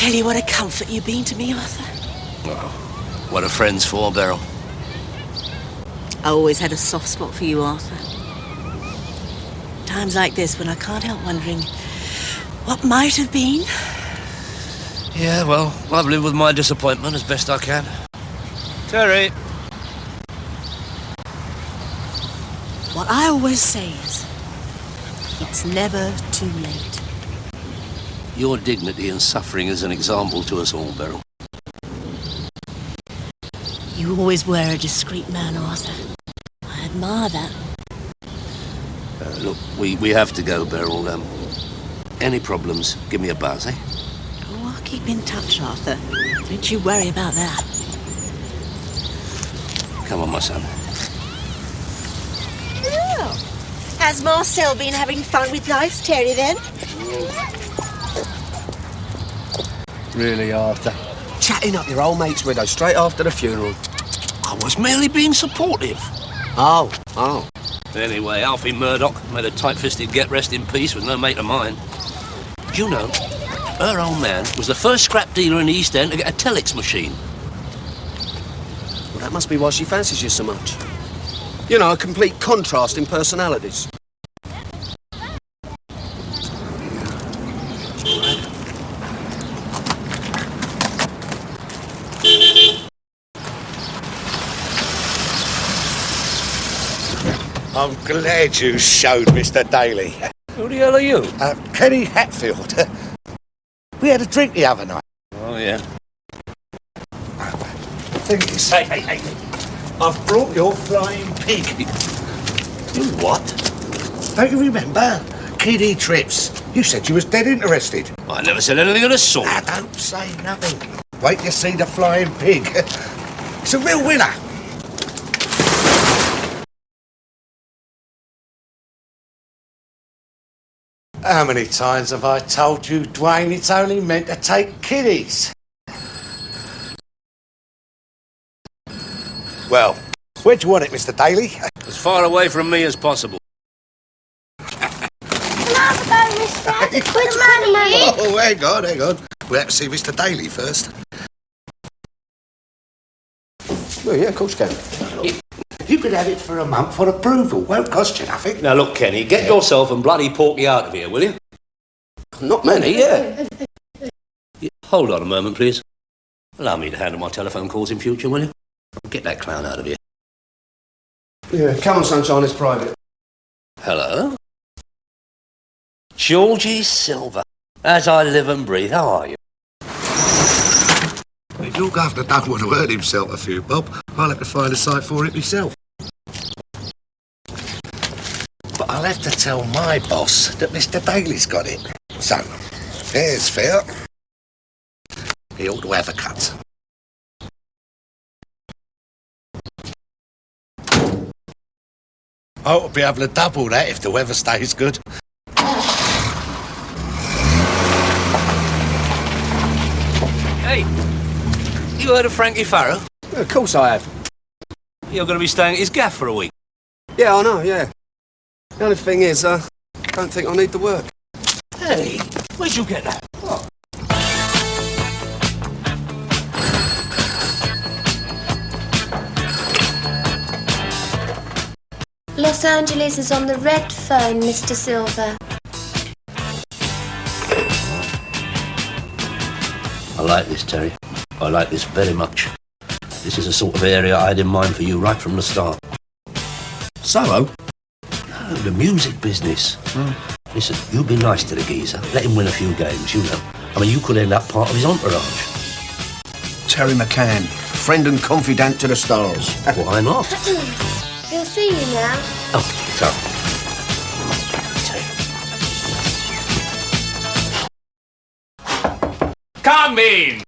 tell you what a comfort you've been to me, Arthur. Oh, what are friends for, Beryl? I always had a soft spot for you, Arthur. Times like this when I can't help wondering what might have been. Yeah, well, I've lived with my disappointment as best I can. Terry. What I always say is, it's never too late. Your dignity and suffering is an example to us all, Beryl. You always were a discreet man, Arthur. I admire that. Look, we have to go, Beryl. Any problems, give me a buzz, eh? Oh, I'll keep in touch, Arthur. Don't you worry about that. Come on, my son. Oh. Has Marcel been having fun with life, Terry, then? Really, Arthur? Chatting up your old mate's widow straight after the funeral. I was merely being supportive. Oh. Anyway, Alfie Murdoch made a tight-fisted get rest in peace with no mate of mine. Do you know, her old man was the first scrap dealer in the East End to get a telex machine. Well, that must be why she fancies you so much. You know, a complete contrast in personalities. I'm glad you showed Mr. Daly. Who the hell are you? Kenny Hatfield. We had a drink the other night. Oh, yeah. Think is, hey. I've brought your flying pig. You what? Don't you remember? Kiddie Trips. You said you was dead interested. I never said anything of the sort. Now, don't say nothing. Wait till you see the flying pig. It's a real winner. How many times have I told you, Dwayne, it's only meant to take kiddies? Well, where'd you want it, Mr. Daly? As far away from me as possible. Another go, mister. Where's the money? Oh, hang on. We'll have to see Mr. Daly first. Well, yeah, of course you can. You could have it for a month for approval. Won't cost you nothing. Now, look, Kenny, get yourself and bloody Porky out of here, will you? Not many, yeah. Hold on a moment, please. Allow me to handle my telephone calls in future, will you? Get that clown out of here. Yeah, come on, sunshine, it's private. Hello? Georgie Silver. As I live and breathe, how are you? If your governor don't want to hurt himself a few, Bob, I'll have to find a site for it myself. But I'll have to tell my boss that Mr. Daly's got it. So, fair's fair. He ought to have a cut. I ought to be able to double that if the weather stays good. Hey, you heard of Frankie Farrow? Yeah, of course I have. You're going to be staying at his gaff for a week. Yeah, I know, yeah. The only thing is, I don't think I need the work. Hey, where'd you get that? What? Los Angeles is on the red phone, Mr. Silver. I like this, Terry. I like this very much. This is the sort of area I had in mind for you right from the start. Solo? No, the music business. Listen, you be nice to the geezer. Let him win a few games, you know. I mean, you could end up part of his entourage. Terry McCann, friend and confidant to the stars. Why not? He'll see you now. Oh, sorry. Come in!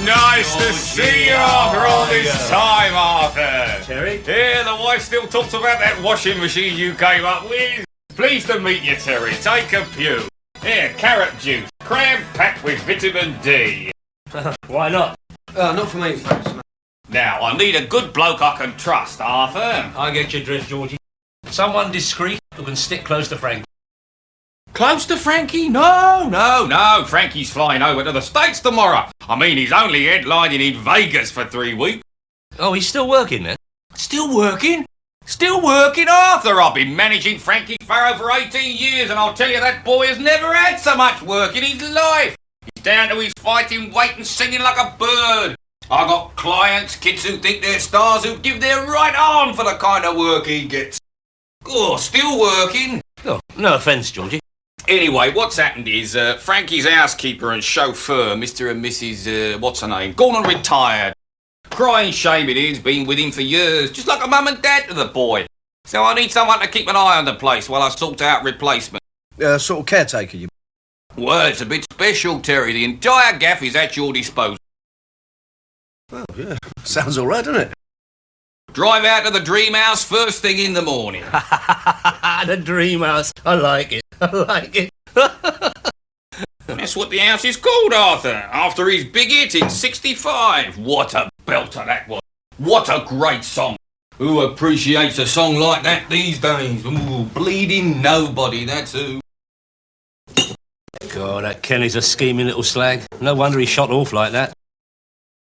Nice to see you after all this time, Arthur. Terry? Yeah, the wife still talks about that washing machine you came up with. Pleased to meet you, Terry. Take a pew. Here, carrot juice. Cram packed with vitamin D. Why not? Not for me, thanks. Now, I need a good bloke I can trust, Arthur. I get your drift, Georgie. Someone discreet who can stick close to Frank. Close to Frankie? No. Frankie's flying over to the States tomorrow. I mean, he's only headlining in Vegas for 3 weeks. Oh, he's still working then? Still working? Still working, Arthur. I've been managing Frankie Farrow for 18 years, and I'll tell you, that boy has never had so much work in his life. He's down to his fighting weight and singing like a bird. I got clients, kids who think they're stars, who give their right arm for the kind of work he gets. Oh, still working. Oh, no offence, Georgie. Anyway, what's happened is Frankie's housekeeper and chauffeur, Mr. and Mrs. What's her name, gone and retired. Crying shame it is, been with him for years, just like a mum and dad to the boy. So I need someone to keep an eye on the place while I sort out replacement. Sort of caretaker, you... Well, it's a bit special, Terry. The entire gaff is at your disposal. Well, yeah, sounds all right, doesn't it? Drive out to the Dreamhouse first thing in the morning. The Dreamhouse. I like it. I like it. That's what the house is called, Arthur, after his big hit in '65. What a belter that was. What a great song. Who appreciates a song like that these days? Ooh, bleeding nobody, that's who. God, that Kenny's a scheming little slag. No wonder he shot off like that.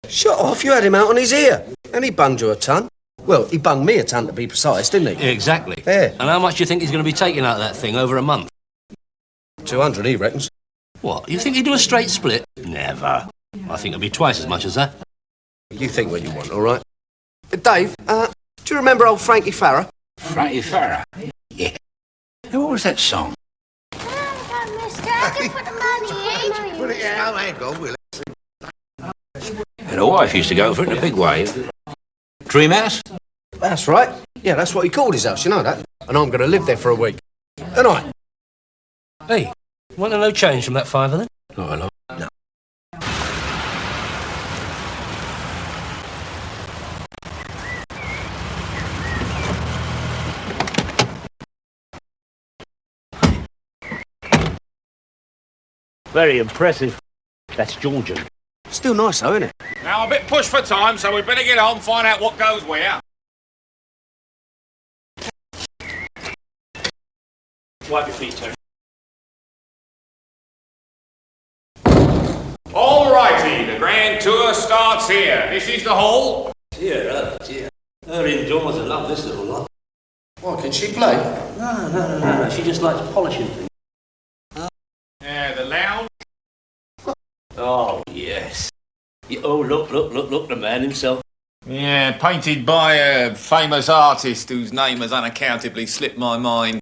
Shut off, you had him out on his ear. And he bunged you a ton. Well, he bunged me a ton, to be precise, didn't he? Exactly. Yeah. And how much do you think he's going to be taking out of that thing over a month? 200, he reckons. What, you think he'd do a straight split? Never. I think it'll be twice as much as that. You think what you want, all right? Dave, do you remember old Frankie Farrow? Frankie Farrow? Yeah. Hey, what was that song? Put it out, hang on, will it? And the wife used to go for it in a big way. Dreamhouse? That's right. Yeah, that's what he called his house, you know that? And I'm going to live there for a week. Good night. Hey, want a no change from that fiver then? Not a lot. No. Very impressive. That's Georgian. Still nice, though, isn't it? Now, a bit pushed for time, so we'd better get on, find out what goes where. Wipe your feet, Terry. All righty, the grand tour starts here. This is the hall. Dear. Her indoors, I love this little lot. Why, can she play? No. She just likes polishing things. Yeah, the lounge. Oh, yes. Oh, look, the man himself. Yeah, painted by a famous artist whose name has unaccountably slipped my mind.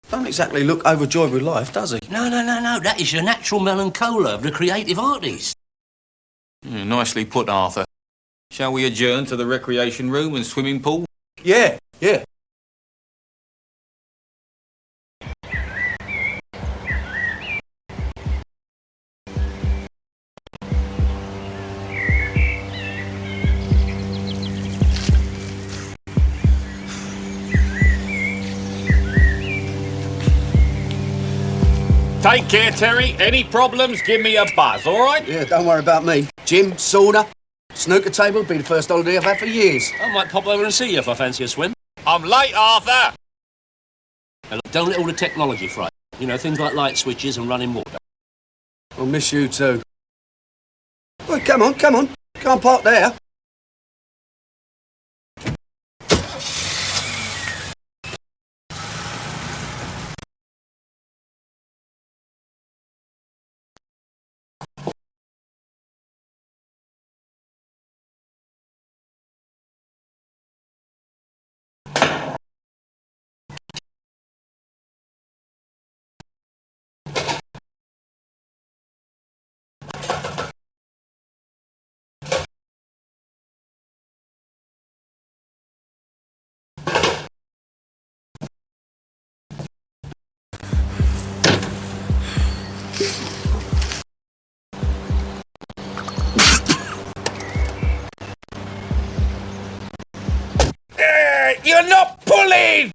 Don't exactly look overjoyed with life, does he? No. That is your natural melancholia of the creative artist. Nicely put, Arthur. Shall we adjourn to the recreation room and swimming pool? Yeah. Take care, Terry. Any problems, give me a buzz, all right? Yeah, don't worry about me. Gym, sauna, snooker table, be the first holiday I've had for years. I might pop over and see you if I fancy a swim. I'm late, Arthur. And look, don't let all the technology fry. You know, things like light switches and running water. I'll miss you too. Well, come on. Can't park there. You're not pulling!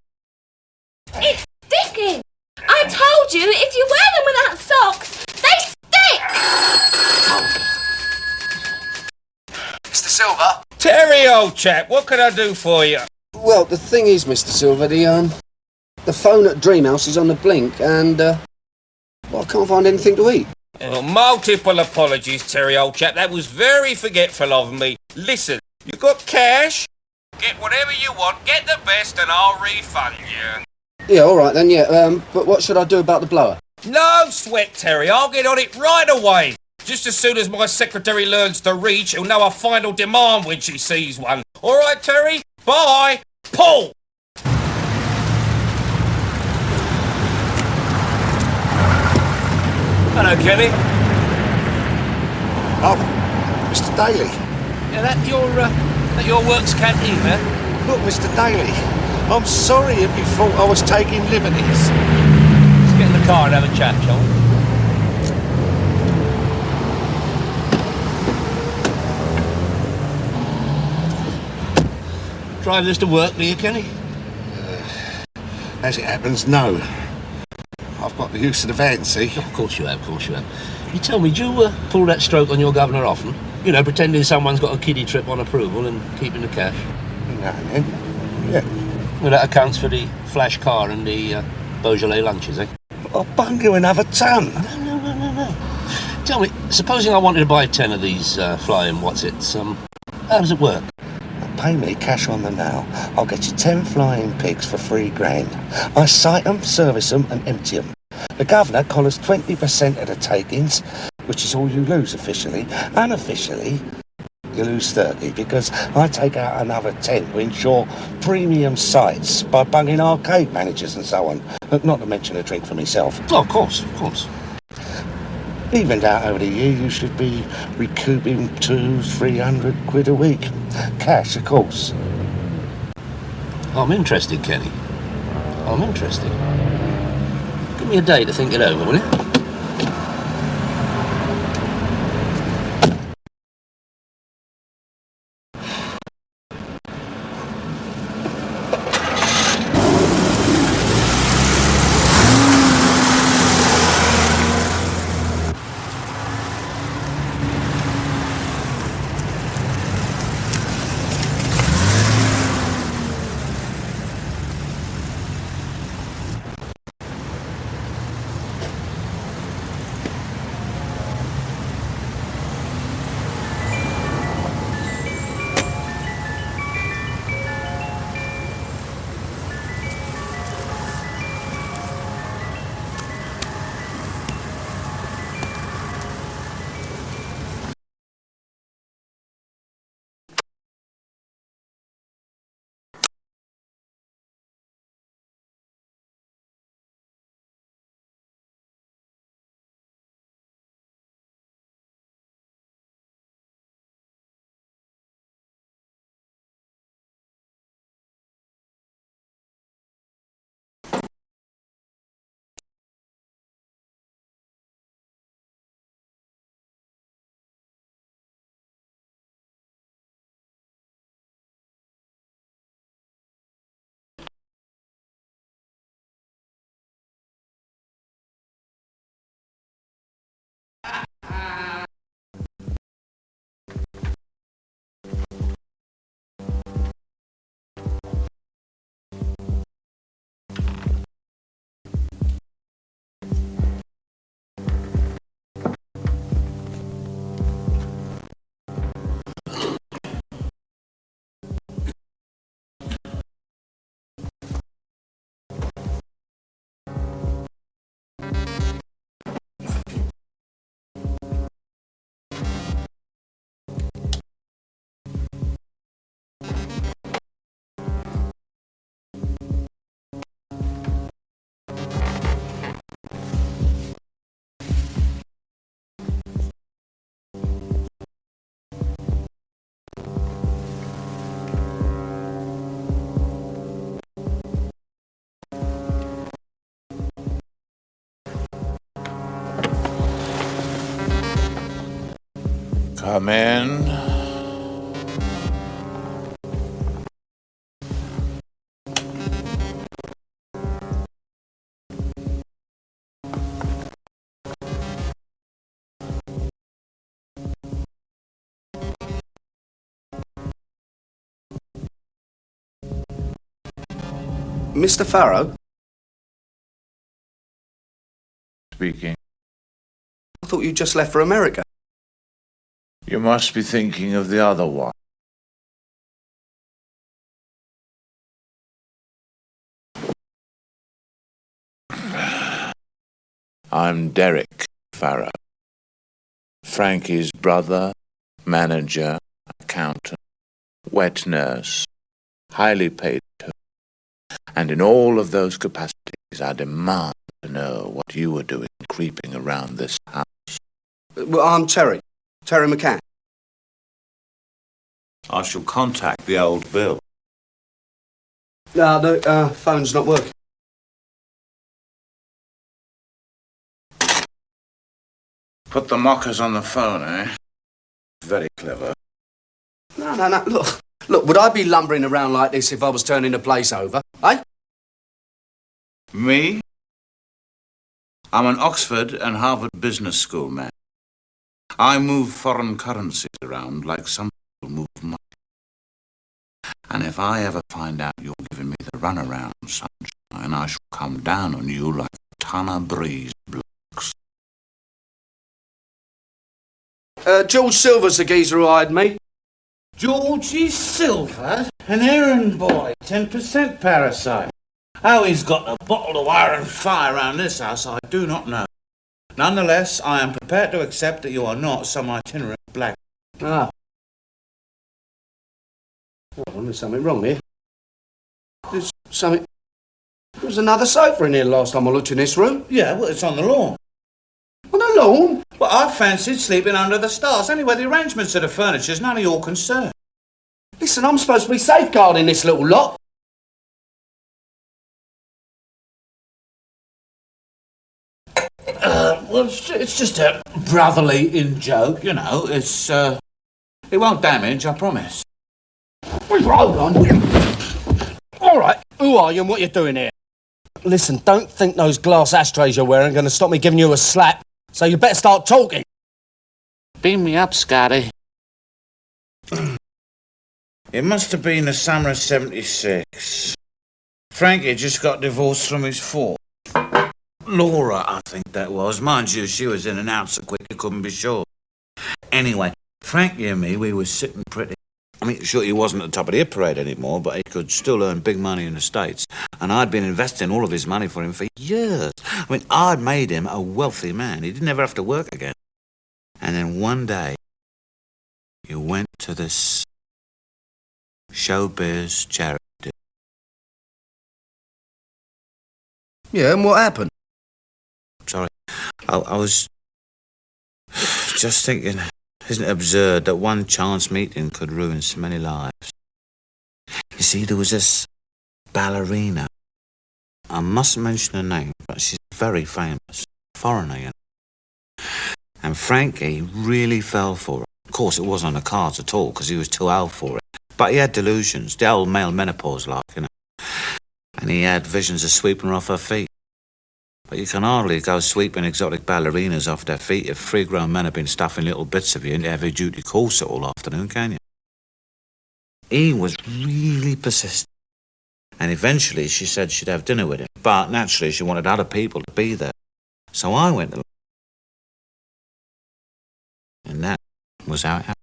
It's sticking! I told you, if you wear them without socks, they stick! Mr. Silver? Terry, old chap, what can I do for you? Well, the thing is, Mr. Silver, the phone at Dreamhouse is on the blink, and, Well, I can't find anything to eat. Well, multiple apologies, Terry, old chap. That was very forgetful of me. Listen, you got cash? Get whatever you want, get the best, and I'll refund you. Yeah, all right then, yeah. But what should I do about the blower? No sweat, Terry. I'll get on it right away. Just as soon as my secretary learns to reach, he'll know a final demand when she sees one. All right, Terry? Bye. Paul! Hello, Kenny. Oh, Mr. Daly. Yeah, that your works canteen, man? Look, Mr. Daly, I'm sorry if you thought I was taking liberties. Let's get in the car and have a chat, shall we? Drive this to work, do you, Kenny? As it happens, no. I've got the use of the van, see? Of course you have, of course you have. You tell me, do you pull that stroke on your governor often? You know, pretending someone's got a kiddie trip on approval and keeping the cash? Now and then. Yeah. Well, that accounts for the flash car and the Beaujolais lunches, eh? I'll bung you another ton. No. Tell me, supposing I wanted to buy 10 of these flying what's-its, how does it work? Pay me cash on the now. I'll get you 10 flying pigs for £3,000. I sight them, service them, and empty them. The governor collars 20% of the takings, which is all you lose officially. Unofficially, you lose 30 because I take out another 10 to ensure premium sites by bunging arcade managers and so on. Not to mention a drink for myself. Oh, of course. Evened out over the year, you should be recouping 200-300 quid a week. Cash, of course. I'm interested, Kenny. I'm interested. Give me a day to think it over, will you? Come in. Mr. Farrow? Speaking. I thought you just left for America. You must be thinking of the other one. I'm Derek Farrow. Frankie's brother, manager, accountant, wet nurse, highly paid too. And in all of those capacities, I demand to know what you were doing creeping around this house. Well, I'm Terry McCann. I shall contact the old Bill. No, the phone's not working. Put the mockers on the phone, eh? Very clever. No. Look, would I be lumbering around like this if I was turning the place over, eh? Me? I'm an Oxford and Harvard Business School man. I move foreign currencies around like some people move money. And if I ever find out you're giving me the runaround, sunshine, I shall come down on you like a ton of breeze blocks. George Silver's the geezer who hired me. Georgie Silver? An errand boy, 10% parasite. How he's got a bottle of iron fire around this house, I do not know. Nonetheless, I am prepared to accept that you are not some itinerant black. Ah. Well, there's something wrong here. There's something... There was another sofa in here last time I looked in this room. Yeah, well, it's on the lawn. On the lawn? Well, I fancied sleeping under the stars. Anyway, the arrangements of the furniture's none of your concern. Listen, I'm supposed to be safeguarding this little lot. Well, it's just a brotherly in-joke, you know. It's, it won't damage, I promise. Hold on. All right, who are you and what you doing here? Listen, don't think those glass ashtrays you're wearing are going to stop me giving you a slap, so you better start talking. Beam me up, Scotty. It must have been the summer of '76. Frankie just got divorced from his fourth. Laura, I think that was. Mind you, she was in and out so quick you couldn't be sure. Anyway, Frankie and me, we were sitting pretty... I mean, sure, he wasn't at the top of the hit parade anymore, but he could still earn big money in the States. And I'd been investing all of his money for him for years. I mean, I'd made him a wealthy man. He didn't ever have to work again. And then one day, he went to this showbiz charity. Yeah, and what happened? Sorry, I was just thinking, isn't it absurd that one chance meeting could ruin so many lives? You see, there was this ballerina. I mustn't mention her name, but she's very famous, foreigner, you know. And Frankie really fell for her. Of course, it wasn't on the cards at all, because he was too old for it. But he had delusions, the old male menopause like, you know. And he had visions of sweeping her off her feet. But you can hardly go sweeping exotic ballerinas off their feet if 3 grown men have been stuffing little bits of you into heavy-duty corset all afternoon, can you? He was really persistent. And eventually she said she'd have dinner with him. But naturally she wanted other people to be there. So I went along. And that was how it happened.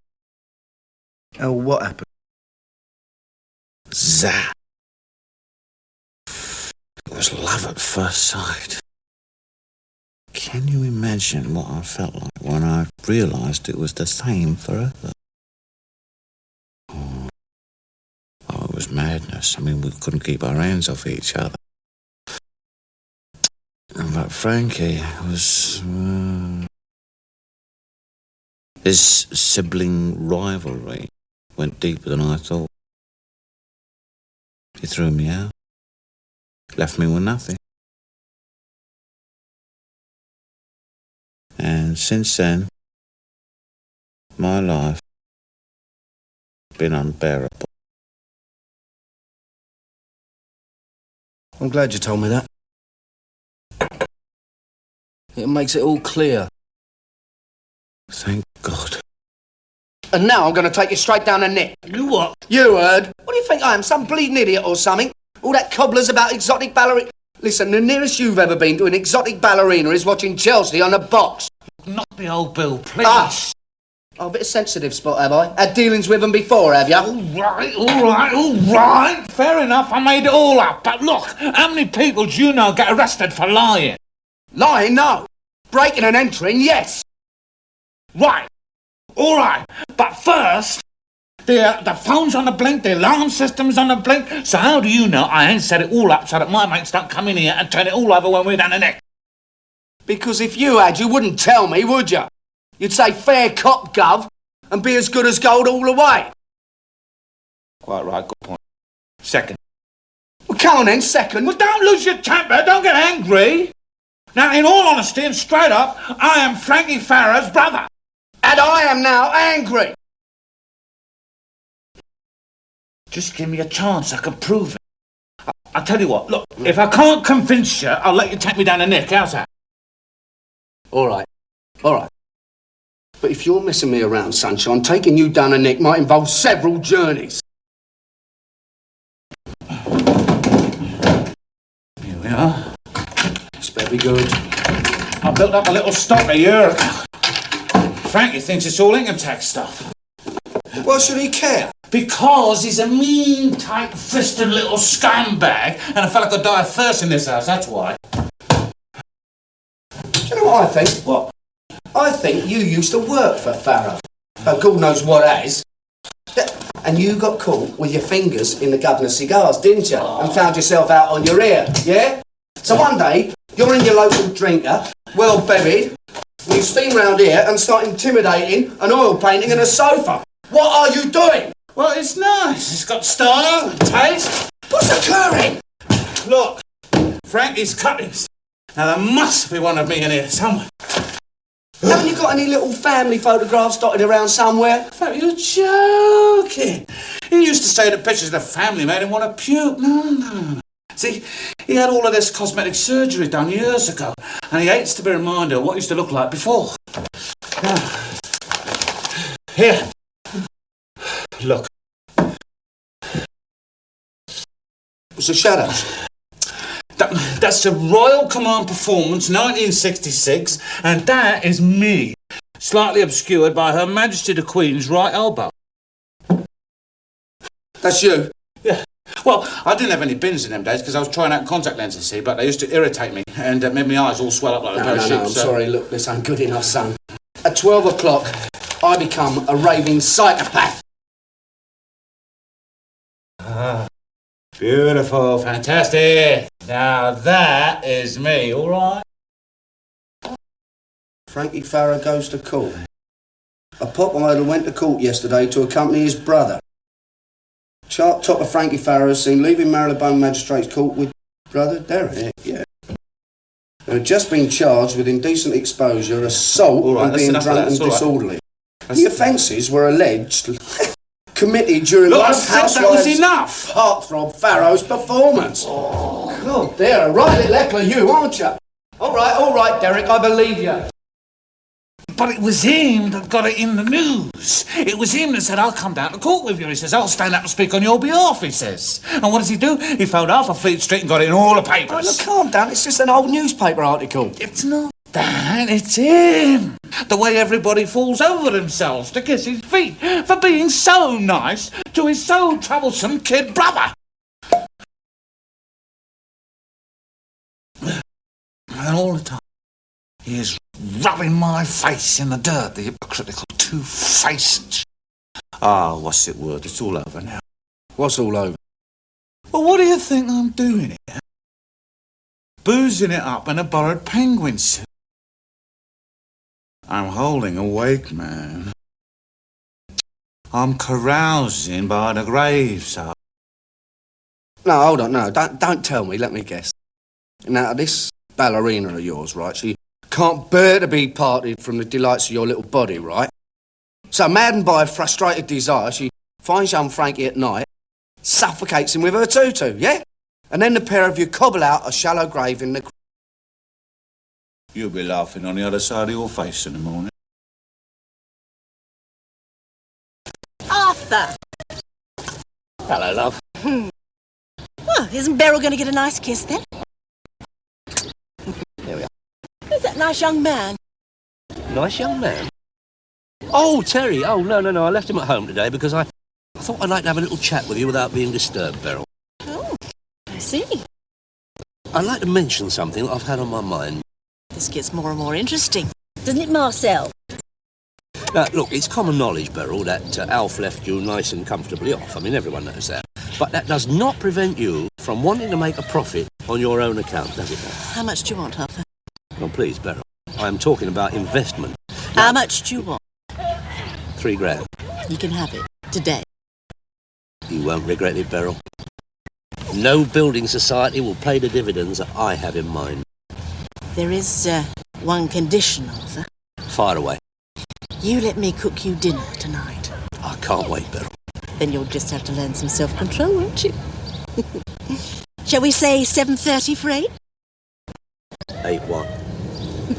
Oh, what happened? Zap. It was love at first sight. Can you imagine what I felt like when I realised it was the same for her? Oh, it was madness. I mean, we couldn't keep our hands off each other. But Frankie was... his sibling rivalry went deeper than I thought. He threw me out. Left me with nothing. And since then, my life has been unbearable. I'm glad you told me that. It makes it all clear. Thank God. And now I'm going to take you straight down the neck. You what? You heard. What do you think I am, some bleeding idiot or something? All that cobblers about exotic ballerina... Listen, the nearest you've ever been to an exotic ballerina is watching Chelsea on a box. Not the old Bill, please. Ah! Oh, a bit of sensitive spot, have I? Had dealings with them before, have you? All right. Fair enough, I made it all up. But look, how many people do you know get arrested for lying? Lying, no. Breaking and entering, yes. Right. All right. But first, the phone's on the blink, the alarm system's on the blink. So how do you know I ain't set it all up so that my mates don't come in here and turn it all over when we're down the neck? Because if you had, you wouldn't tell me, would you? You'd say fair cop, gov, and be as good as gold all the way. Quite right, good point. Second. Well, come on then, second. Well, don't lose your temper, don't get angry. Now, in all honesty and straight up, I am Frankie Farrow's brother. And I am now angry. Just give me a chance, I can prove it. I'll tell you what, look, if I can't convince you, I'll let you take me down the neck, how's that? All right. But if you're messing me around, Sunshine, taking you down the neck might involve several journeys. Here we are. It's very good. I built up a little stock a year ago. Frankie thinks it's all income tax stuff. Why should he care? Because he's a mean, tight-fisted little scumbag, and a fella could die of thirst in this house, that's why. Do you know what I think? What? I think you used to work for Farrow. Oh, God knows what as. And you got caught with your fingers in the governor's cigars, didn't you? And found yourself out on your ear, yeah? So one day, you're in your local drinker, well buried, and you steam round here and start intimidating an oil painting and a sofa. What are you doing? Well, it's nice. It's got style and taste. What's occurring? Look, Frankie's cuttings. Now, there must be one of me in here somewhere. Haven't you got any little family photographs dotted around somewhere? You're joking. He used to say that pictures of the family made him want to puke. No. See, he had all of this cosmetic surgery done years ago, and he hates to be reminded of what he used to look like before. Now, here. Look. What's the shadows? That's the Royal Command Performance 1966, and that is me, slightly obscured by Her Majesty the Queen's right elbow. That's you? Yeah. Well, I didn't have any bins in them days because I was trying out contact lenses, see, but they used to irritate me and made my eyes all swell up like a pair of sheep. I'm sorry, look, this ain't good enough, son. At 12 o'clock, I become a raving psychopath. Beautiful, fantastic. Now that is me, all right? Frankie Farrow goes to court. A pop idol went to court yesterday to accompany his brother. Chart topper Frankie Farrow is seen leaving Marylebone Magistrates Court with brother Derek. Yeah. They had just been charged with indecent exposure, assault, and being drunk and disorderly. The offences were alleged committed during Look, one I said that was enough. Heartthrob Farrow's performance. Oh, God, they're a right little heckler, you, aren't you? All right, Derek, I believe you. But it was him that got it in the news. It was him that said, I'll come down to court with you. He says, I'll stand up and speak on your behalf, he says. And what does he do? He phoned half of Fleet Street and got it in all the papers. Oh, look, calm down. It's just an old newspaper article. It's not that. It's him. The way everybody falls over themselves to kiss his feet for being so nice to his so troublesome kid brother. And all the time, he is rubbing my face in the dirt, the hypocritical two-faced... what's it worth? It's all over now. What's all over? Well, what do you think I'm doing here? Boozing it up in a borrowed penguin suit. I'm holding a wake, man. I'm carousing by the graveside. No, hold on, no, don't tell me, let me guess. Now, this ballerina of yours, right, she can't bear to be parted from the delights of your little body, right? So, maddened by a frustrated desire, she finds young Frankie at night, suffocates him with her tutu, yeah? And then the pair of you cobble out a shallow grave in the... You'll be laughing on the other side of your face in the morning. Arthur! Hello, love. Well, isn't Beryl going to get a nice kiss then? that nice young man? Nice young man? Oh, Terry. Oh, no. I left him at home today because I thought I'd like to have a little chat with you without being disturbed, Beryl. Oh, I see. I'd like to mention something that I've had on my mind. This gets more and more interesting. Doesn't it, Marcel? Look, it's common knowledge, Beryl, that Alf left you nice and comfortably off. I mean, everyone knows that. But that does not prevent you from wanting to make a profit on your own account, does it? How much do you want, Arthur? Well, please, Beryl. I'm talking about investment. How much do you want? £3 grand. You can have it. Today. You won't regret it, Beryl. No building society will pay the dividends that I have in mind. There is one condition, Arthur. Fire away. You let me cook you dinner tonight. I can't wait, Beryl. Then you'll just have to learn some self-control, won't you? Shall we say 7:30 for 8? 8-1.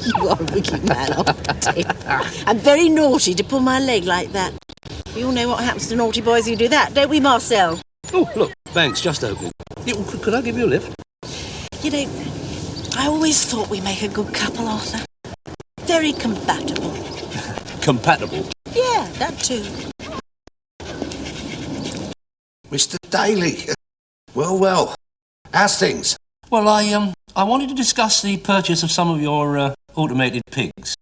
You are a wicked man, Arthur. I'm very naughty to pull my leg like that. We all know what happens to naughty boys who do that, don't we, Marcel? Oh, look, bank's just opening. Could I give you a lift? You know, I always thought we make a good couple, Arthur. Very compatible. Compatible? Yeah, that too. Mr. Daly. Well. How's things? Well, I wanted to discuss the purchase of some of your automated pigs.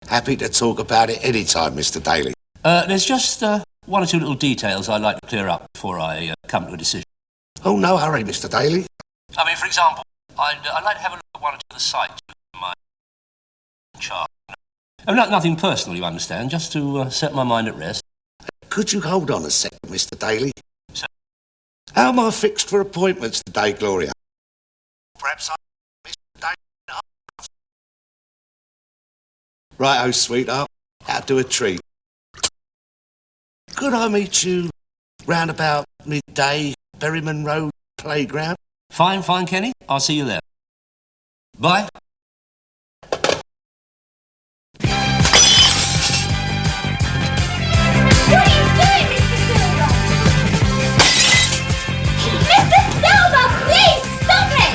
Happy to talk about it any time, Mr. Daly. There's just one or two little details I'd like to clear up before I come to a decision. Oh, no hurry, Mr. Daly. I mean, for example, I'd like to have a look at one or two of the sites in my chart. Nothing personal, you understand, just to set my mind at rest. Could you hold on a second, Mr. Daly? Sir? How am I fixed for appointments today, Gloria? Perhaps Mr. Daly. Right-o, sweetheart. I'll do a treat. Could I meet you round about midday, Berryman Road Playground? Fine, Kenny. I'll see you there. Bye. What are you doing, Mr. Silver? Mr. Silver, please stop it!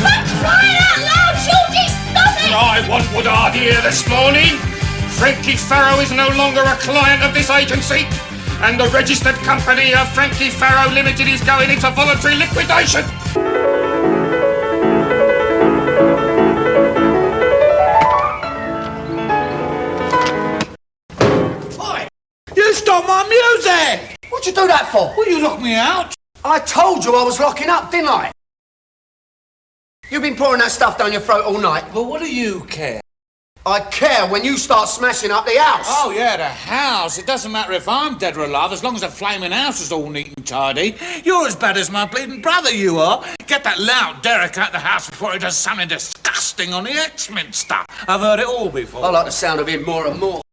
For crying out loud, Georgie, stop it! I want what I hear this morning. Frankie Farrow is no longer a client of this agency, and the registered company of Frankie Farrow Limited is going into voluntary liquidation. Oi! You stole my music! What'd you do that for? Well, you locked me out. I told you I was locking up, didn't I? You've been pouring that stuff down your throat all night. But what do you care? I care when you start smashing up the house. Oh, yeah, the house. It doesn't matter if I'm dead or alive, as long as the flaming house is all neat and tidy. You're as bad as my bleeding brother, you are. Get that loud Derek out the house before he does something disgusting on the X-Men stuff. I've heard it all before. I like the sound of him more and more.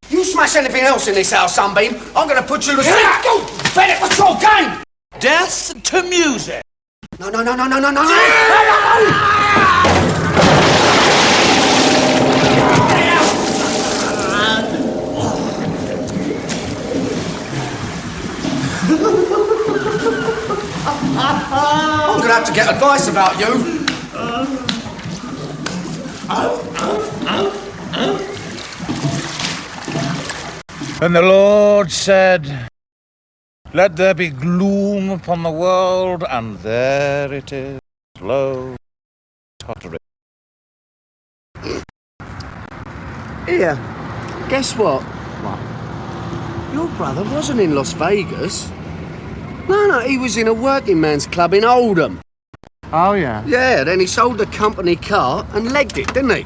You smash anything else in this house, Sunbeam, I'm going to put you to sleep. Go! Bennett, what's your game? Death to music. No. I'm going to have to get advice about you. And the Lord said, "Let there be gloom upon the world," and there it is, low, tottering. Here, guess what? What? Your brother wasn't in Las Vegas. No, he was in a working man's club in Oldham. Oh, yeah? Yeah, then he sold the company car and legged it, didn't he?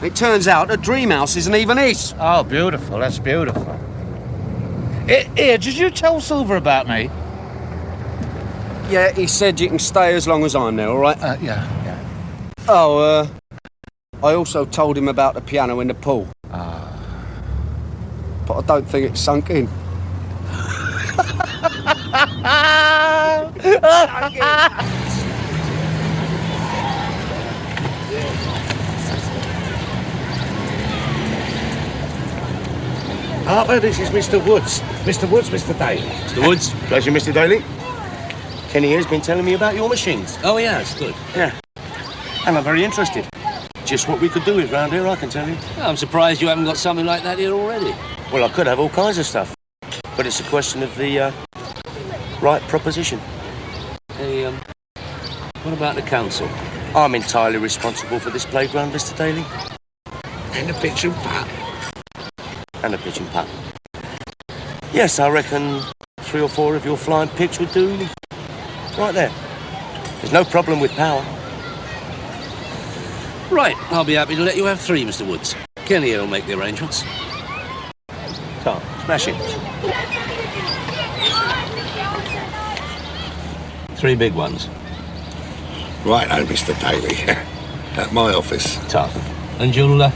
It turns out the Dreamhouse isn't even his. Oh, beautiful, that's beautiful. Here, did you tell Silver about me? Yeah, he said you can stay as long as I'm there, all right? Yeah. Oh, I also told him about the piano in the pool. But I don't think it's sunk in. Harper, this is Mr. Woods. Mr. Woods, Mr. Daly. Mr. Woods. Pleasure, Mr. Daly. Kenny here's been telling me about your machines. Oh, yeah, it's good. Yeah. And I'm very interested. Just what we could do with round here, I can tell you. I'm surprised you haven't got something like that here already. Well, I could have all kinds of stuff. But it's a question of the right proposition. Hey, what about the council? I'm entirely responsible for this playground, Mr. Daly. And the pitch and putt. And the pitch and putt. Yes, I reckon 3 or 4 of your flying pigs would do right there. There's no problem with power. Right, I'll be happy to let you have 3, Mr. Woods. Kenny here will make the arrangements. So, smash it. 3 big ones. Right, Mr. Daly. At my office. Tough. And you'll let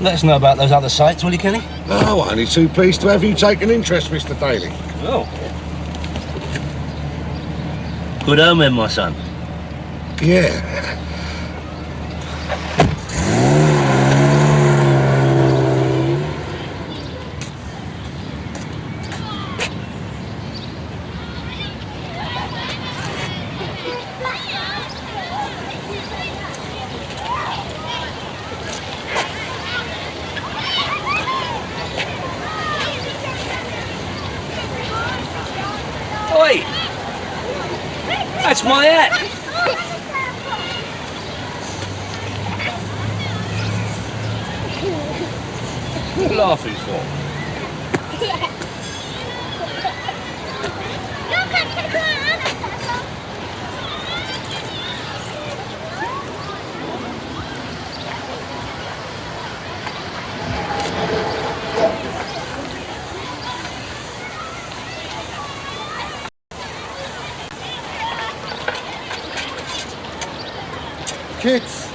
us know about those other sites, will you, Kenny? Oh, only too pleased to have you take an interest, Mr. Daly. Oh. Good omen, my son. Yeah. Oi! That's my hat! What are you laughing for? Kids.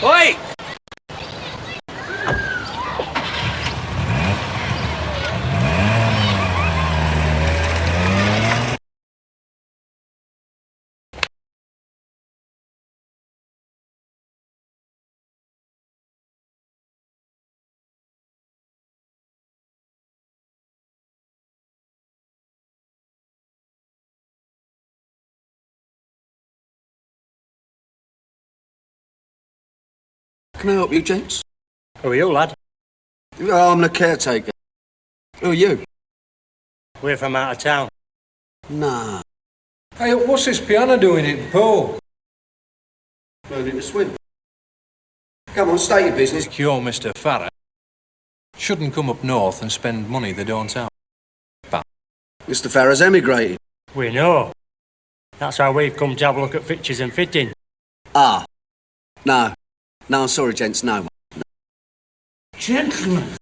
Oi! Can I help you, gents? Who are you, lad? Oh, I'm the caretaker. Who are you? We're from out of town. Nah. Hey, what's this piano doing in the pool? Learning to swim. Come on, state your business. You're Mr. Farrer. Shouldn't come up north and spend money they don't have. Mr. Farrer's emigrated. We know. That's why we've come to have a look at fixtures and fitting. Ah. No. No, I'm sorry, gents, no. Gentlemen,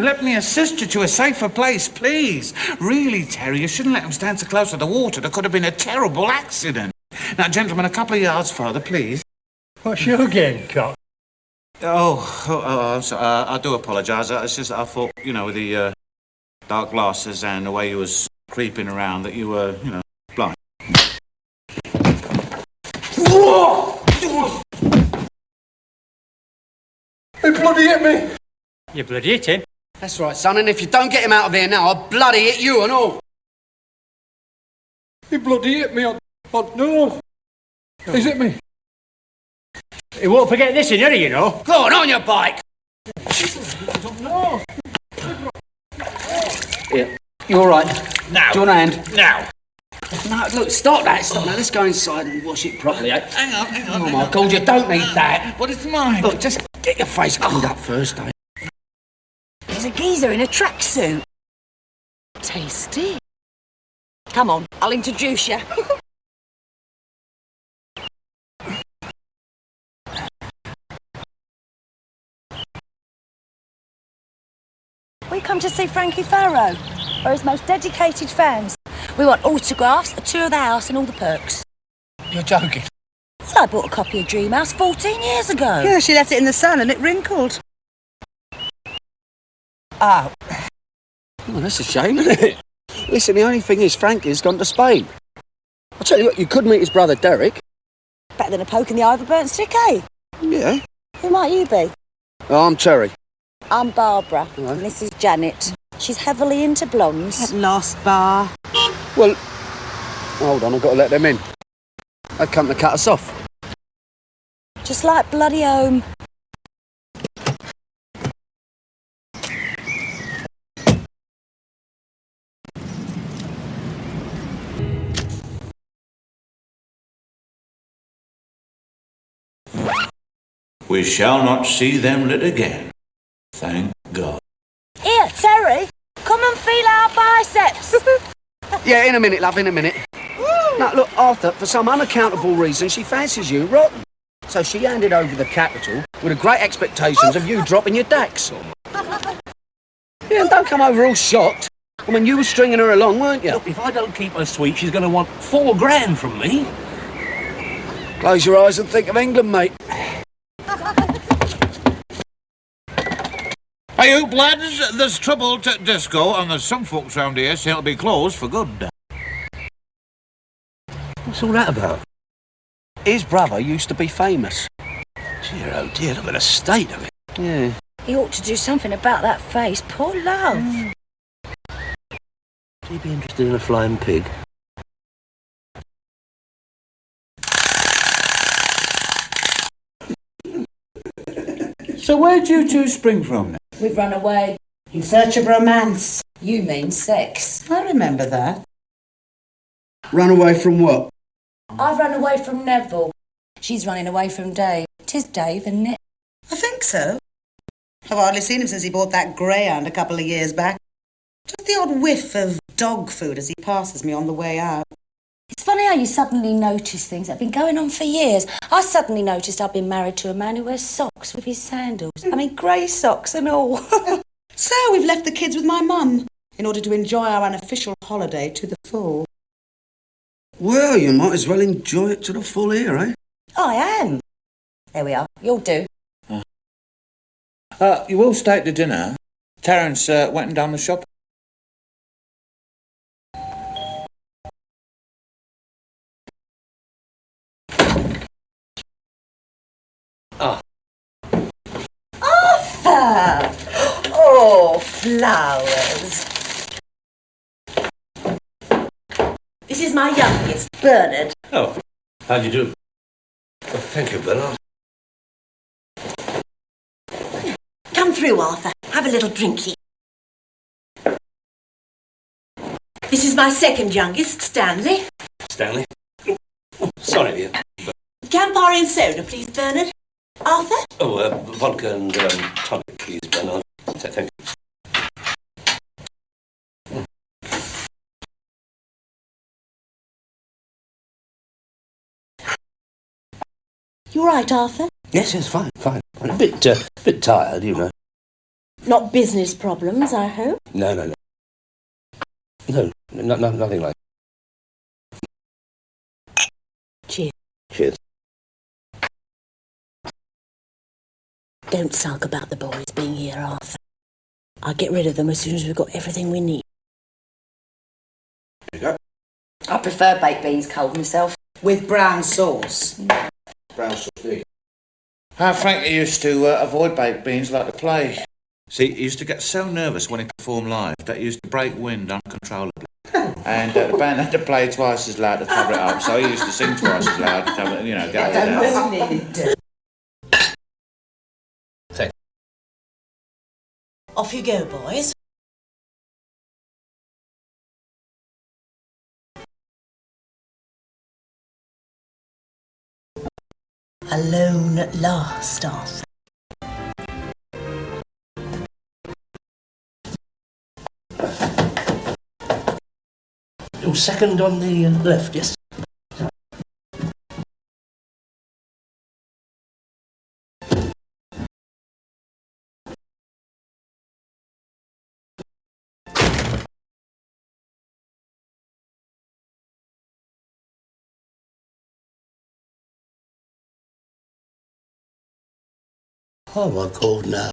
let me assist you to a safer place, please. Really, Terry, you shouldn't let him stand so close to the water. There could have been a terrible accident. Now, gentlemen, a couple of yards further, please. What's your game, Cock? I'm sorry. I do apologise. It's just that I thought, you know, with the dark glasses and the way you was creeping around, that you were, you know, blind. He bloody hit me! You bloody hit him? That's right, son, and if you don't get him out of here now, I'll bloody hit you and all. He bloody hit me on no. He's hit me. He won't forget this in here, you know. Go on your bike! No. Here, you all right? Now. Do you want a hand? Now. No, look, stop that. Let's go inside and wash it properly, eh? Hang on. Oh, my God, you don't need that. But it's mine. Look, just get your face cleaned up first, eh? There's a geezer in a tracksuit. Tasty. Come on, I'll introduce you. We come to see Frankie Farrow. We're his most dedicated fans. We want autographs, a tour of the house and all the perks. You're joking. So I bought a copy of Dreamhouse 14 years ago. Yeah, she left it in the sun and it wrinkled. Oh, that's a shame, isn't it? Listen, the only thing is Frankie's gone to Spain. I'll tell you what, you could meet his brother Derek. Better than a poke in the eye of a burnt stick, eh? Yeah. Who might you be? Oh, I'm Terry. I'm Barbara, Hello. and this is Janet. She's heavily into blondes. At last bar. Well, Hold on, I've got to let them in. They come to cut us off. Just like bloody home. We shall not see them lit again. Thank God. Here, Terry, come and feel our biceps. Yeah, in a minute, love, in a minute. Now, look, Arthur, for some unaccountable reason, she fancies you rotten. So she handed over the capital with the great expectations of you dropping your dacks. Yeah, and don't come over all shocked. I mean, you were stringing her along, weren't you? Look, if I don't keep her sweet, she's going to want £4 from me. Close your eyes and think of England, mate. Hey, you lads, there's trouble at disco, and there's some folks round here saying it'll be closed for good. What's all that about? His brother used to be famous. Dear, oh dear, look at the state of it. Yeah. He ought to do something about that face. Poor love. Would you be interested in a flying pig? So where'd you two spring from then? We've run away. In search of romance. You mean sex. I remember that. Run away from what? I've run away from Neville. She's running away from Dave. 'Tis Dave, isn't it? I think so. I've hardly seen him since he bought that greyhound a couple of years back. Just the odd whiff of dog food as he passes me on the way out. It's funny how you suddenly notice things that have been going on for years. I suddenly noticed I've been married to a man who wears socks with his sandals. I mean, grey socks and all. So we've left the kids with my mum in order to enjoy our unofficial holiday to the full. Well, you might as well enjoy it to the full here, eh? I am. There we are. You'll do. You will stay to dinner. Terence went and done the shop. Arthur! Oh, flowers. This is my youngest, Bernard. Oh, how'd you do? Oh, thank you, Bernard. Come through, Arthur. Have a little drinky. This is my second youngest, Stanley. Stanley? Oh, sorry, dear. Campari and soda, please, Bernard. Arthur? Oh, vodka and tonic, please, Bernard. Thank you. You all right, Arthur? Yes, fine. I'm a bit tired, you know. Not business problems, I hope. No. No, nothing like that. Cheers. Don't sulk about the boys being here, Arthur. I'll get rid of them as soon as we've got everything we need. There you go. I prefer baked beans cold myself. With brown sauce. Brown sauce, there. Frankie used to avoid baked beans like the plague. See, he used to get so nervous when he performed live that he used to break wind uncontrollably. And the band had to play twice as loud to cover it up, so he used to sing twice as loud to cover, get it down. Off you go, boys. Alone at last, Arthur. Your second on the left, yes? Oh my God, now.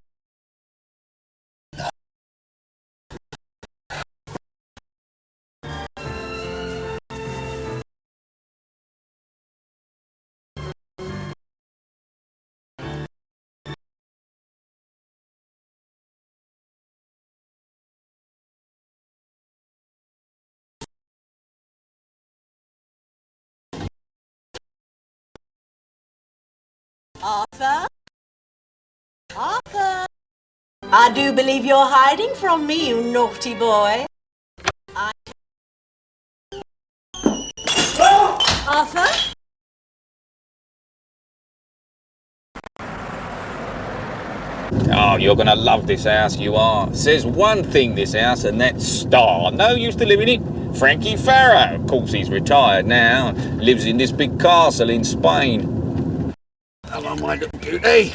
Arthur? Arthur? I do believe you're hiding from me, you naughty boy. Arthur? Oh, you're gonna love this house, you are. Says one thing, this house, and that's star. No used to live in it. Frankie Farrow. Of course, he's retired now. Lives in this big castle in Spain. Come on, my little beauty.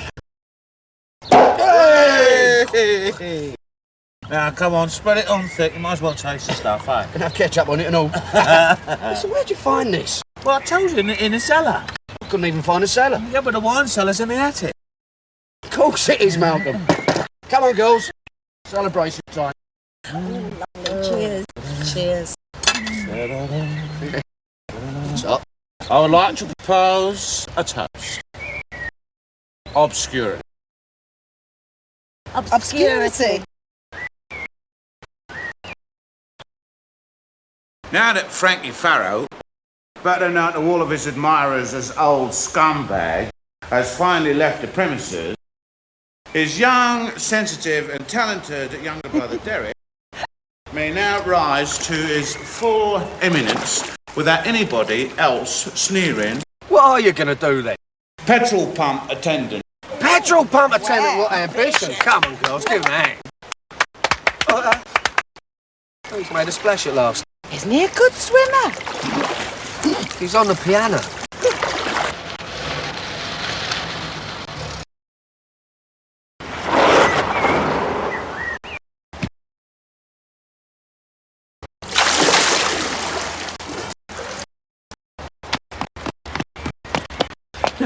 Hey! Now, come on, spread it on thick. You might as well taste the stuff, eh? Can have ketchup on it and all. Listen, where'd you find this? Well, I told you, in the cellar. I couldn't even find a cellar. Yeah, but the wine cellar's in the attic. Of course it is, Malcolm. Come on, girls. Celebration time. Cheers. Cheers. What's up? I would like to propose a toast. Obscurity. Obscurity. Now that Frankie Farrow, better known to all of his admirers as Old Scumbag, has finally left the premises, his young, sensitive and talented younger brother Derek may now rise to his full eminence without anybody else sneering. What are you going to do then? Petrol pump attendant. Petrol pump attendant, what ambition. Come on, girls, give him a hand. He's made a splash at last. Isn't he a good swimmer? He's on the piano.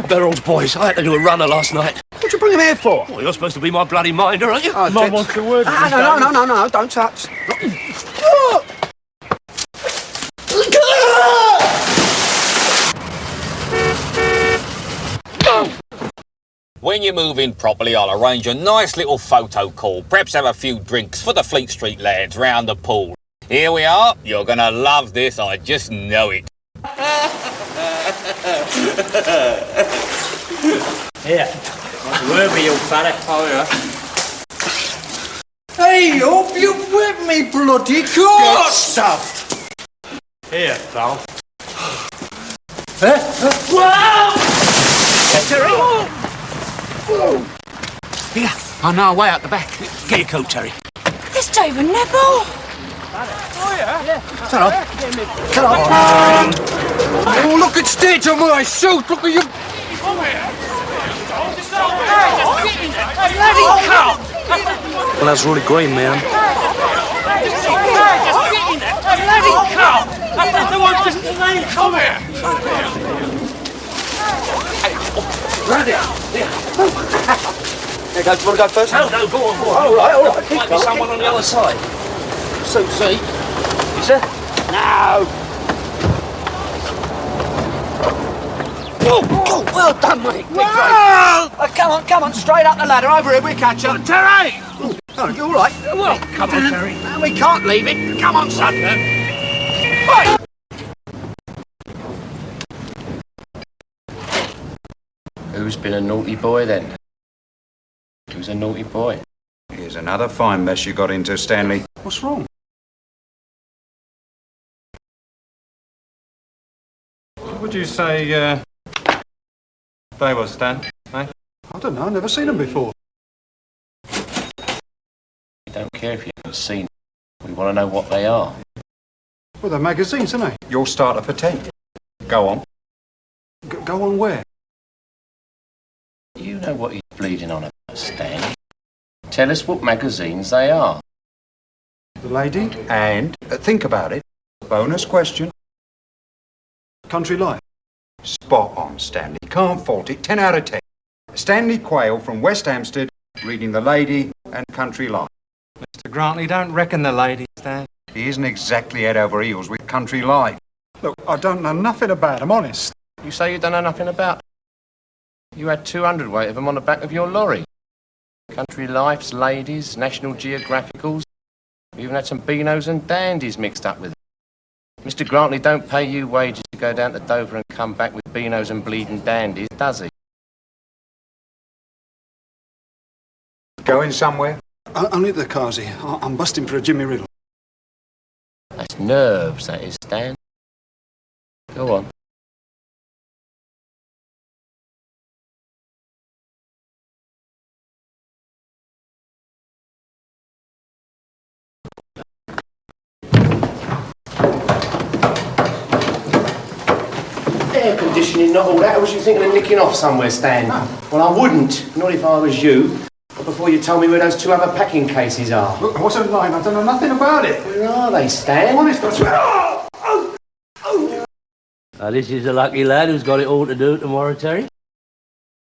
They're old boys. I had to do a runner last night. What'd you bring him here for? Well, you're supposed to be my bloody minder, aren't you? Oh, Mum wants the word. No, don't touch. When you move in properly, I'll arrange a nice little photo call. Perhaps have a few drinks for the Fleet Street lads round the pool. Here we are. You're gonna love this. I just know it. Here. Where were you, fella? Oh, yeah. Hey, hope you with me, bloody Good God! stuff. Here, pal. Here. Oh, no, way out the back. Get your coat, Terry. There's David Neville. Oh, look at Stitch on my suit. Look at you. Well, that's really green, man. Come here. There you go. Do you want to go first? No, go on. All right. Might be someone on the other side. Suit seat. Is there? No. Oh, well done, mate. Come on, straight up the ladder. Over here, we'll catch up. Terry! Oh, you all right? Well, come on, Terry. We can't leave it. Come on, son. Who's been a naughty boy then? Who's a naughty boy? Here's another fine mess you got into, Stanley. What's wrong? Would you say, they were, Stan? Eh? I don't know. I've never seen them before. We don't care if you haven't seen them. We want to know what they are. Well, they're magazines, aren't they? You'll start up for 10. Go on. Go on where? You know what he's bleeding on about, Stan. Tell us what magazines they are. The Lady? And think about it. Bonus question. Country Life? Spot on, Stanley. Can't fault it. 10 out of 10. Stanley Quayle from West Hampstead, reading The Lady and Country Life. Mr. Grantley, don't reckon the lady, Stan. He isn't exactly head over heels with Country Life. Look, I don't know nothing about them, honest. You say you don't know nothing about them. You had 200 weight of them on the back of your lorry. Country Lifes, Ladies, National Geographicals. You even had some Beanos and Dandies mixed up with them. Mr. Grantley don't pay you wages to go down to Dover and come back with Beanos and bleeding Dandies, does he? Going somewhere? Only the Kazi. I'm busting for a Jimmy Riddle. That's nerves, that is, Stan. Go on. Air conditioning, not all that. I was you thinking of nicking off somewhere, Stan? No. Well, I wouldn't. Not if I was you. Not before you told me where those 2 other packing cases are. Look, I wasn't lying. I don't know nothing about it. Where are they, Stan? Honest, I swear. This is the lucky lad who's got it all to do tomorrow, Terry.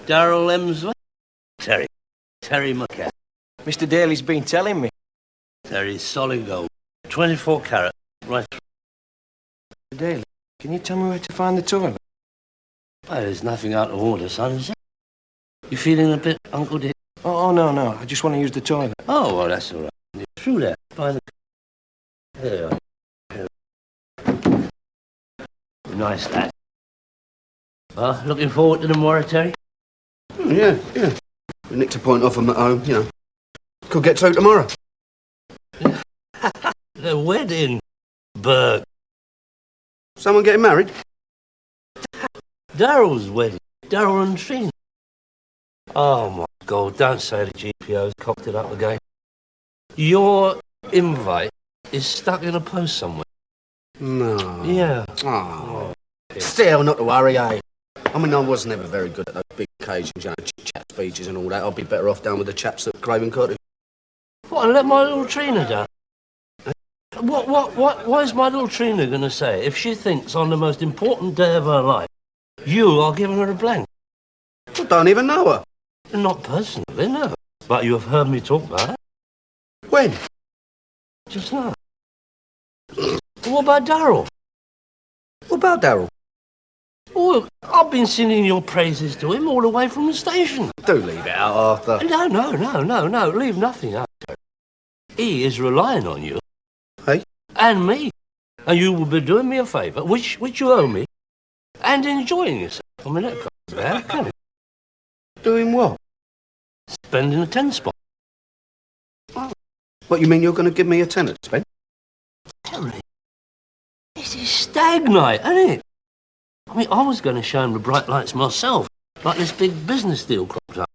Darrell Emsworth. Terry McCann. Mr. Daly's been telling me. Terry's solid gold. 24 carat. Right. Mr. Daly, can you tell me where to find the toilet? Well, there's nothing out of order, son, is it? You feeling a bit, Uncle Dick? Oh, no. I just want to use the toilet. Oh, well, that's all right. You're through there. By the... There you are. Nice lad. Well, looking forward to tomorrow, Terry? Yeah. We nicked a point off them at home, you know. Could get to tomorrow. The wedding, Berg. Someone getting married? Darrell's wedding. Darrell and Trina. Oh, my God, don't say the GPO's cocked it up again. Your invite is stuck in a post somewhere. No. Yeah. Oh. Still, not to worry, eh? I mean, I was never very good at those big occasions, you know, chit-chat speeches and all that. I'd be better off down with the chaps at Craven Cottage. What, and let my little Trina down? What is my little Trina going to say if she thinks on the most important day of her life you are giving her a blank? I don't even know her. Not personally, no. But you have heard me talk about her. When? Just now. What about Darrell? What about Darrell? Oh, I've been singing your praises to him all the way from the station. Do leave it out, Arthur. No. Leave nothing out. He is relying on you. Hey? And me. And you will be doing me a favour, which you owe me, and enjoying yourself. I mean, that can't be bad, can it? Doing what? Spending a 10 spot. Oh. What, you mean you're going to give me a tenner to spend? Terry, this is stag night, isn't it? I mean, I was going to show him the bright lights myself, like this big business deal cropped up.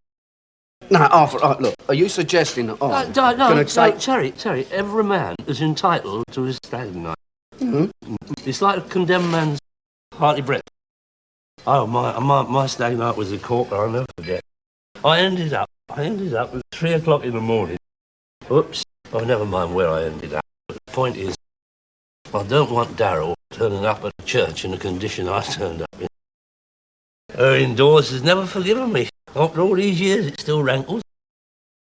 No, Arthur, look, are you suggesting that I'm No, take... Terry, every man is entitled to his stag night. Mm-hmm. It's like a condemned man's hearty breath. Oh, my stag night was a corker, I'll never forget. I ended up at 3 o'clock in the morning. Oops. Oh, never mind where I ended up. But the point is, I don't want Darrell turning up at the church in the condition I turned up in. Her indoors has never forgiven me. After all these years, it still rankles.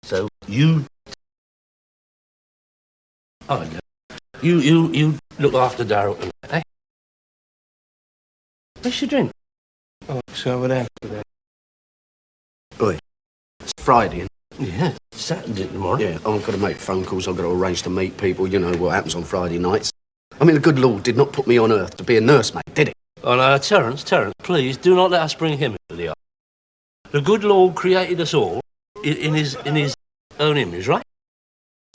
So, you... Oh, no. You look after Darrell, eh? What's your drink? Oh, it's over there. Oi, it's Friday, isn't it? Yeah, Saturday tomorrow. Yeah, I've got to make phone calls, I've got to arrange to meet people, you know what happens on Friday nights. I mean, the good Lord did not put me on earth to be a nursemaid, did he? Oh, no, Terence, please, do not let us bring him into the art. The good Lord created us all in his own image, right?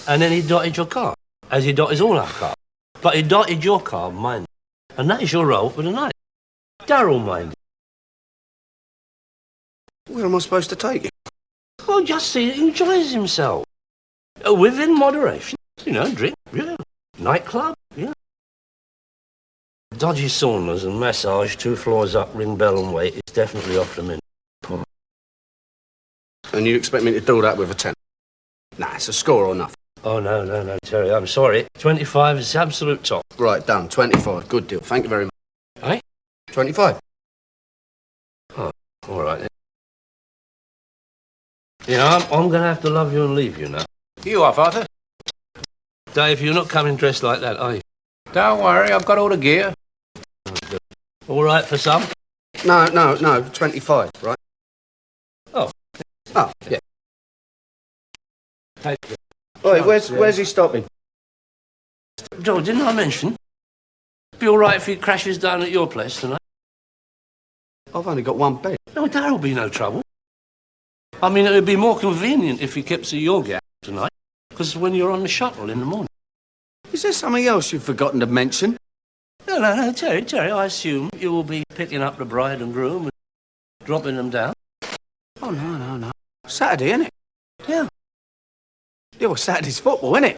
And then he dotted your car, as he dotteds all our cars. But he dotted your car, mine. And that is your role for the night. Darrell minded. Where am I supposed to take him? Oh, just see he enjoys himself. Within moderation. You know, drink, yeah. Nightclub, yeah. Dodgy saunas and massage 2 floors up, ring bell and wait, is definitely off the menu. And you expect me to do that with a 10? Nah, it's a score or nothing. Oh, no, Terry, I'm sorry. 25 is the absolute top. Right, done. 25. Good deal. Thank you very much. Eh? 25. Oh, all right then. Yeah, I'm going to have to love you and leave you now. You off, Arthur? Dave, you're not coming dressed like that, are you? Don't worry, I've got all the gear. All right for some? No, 25, right? Oh, yeah. Take it. Oi, where's he stopping? Joe, didn't I mention? Be all right if he crashes down at your place tonight? I've only got one bed. No, that'll be no trouble. I mean, it would be more convenient if you kept to your gap tonight, because when you're on the shuttle in the morning. Is there something else you've forgotten to mention? No, Terry, I assume you will be picking up the bride and groom and dropping them down. Oh, no. Saturday, innit? Yeah. Yeah, well, Saturday's football, innit?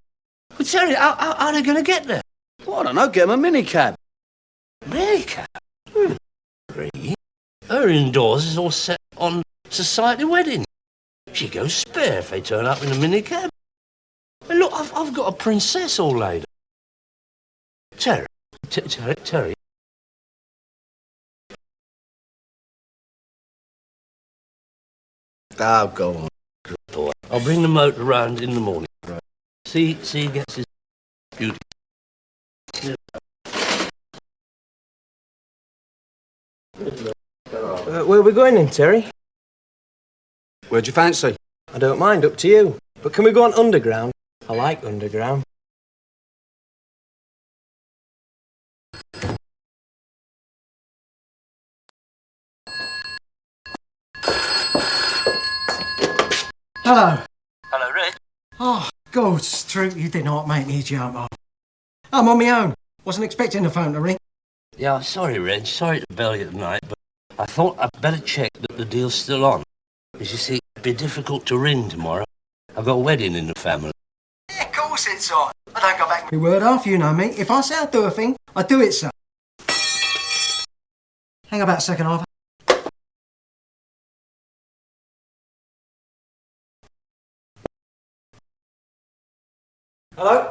But Terry, how are they going to get there? Well, I don't know, get them a minicab. Minicab? Her indoors is all set on society wedding. She goes spare if they turn up in a minicab. And look, I've got a princess all laid up. Terry. Oh, go on. Good boy. I'll bring the motor round in the morning. Right. See he gets his beauty. Where are we going then, Terry? Where'd you fancy? I don't mind, up to you. But can we go on underground? I like underground. Hello. Hello, Reg. Oh, God, Stroop, you did not make me jump off. I'm on my own. Wasn't expecting the phone to ring. Yeah, sorry, Reg. Sorry to bell you tonight, but I thought I'd better check that the deal's still on. As you see, it'd be difficult to ring tomorrow. I've got a wedding in the family. Yeah, of course it's on. I don't go back my word off, you know me. If I say I'll do a thing, I do it, sir. Hang about a second, Arthur. Hello?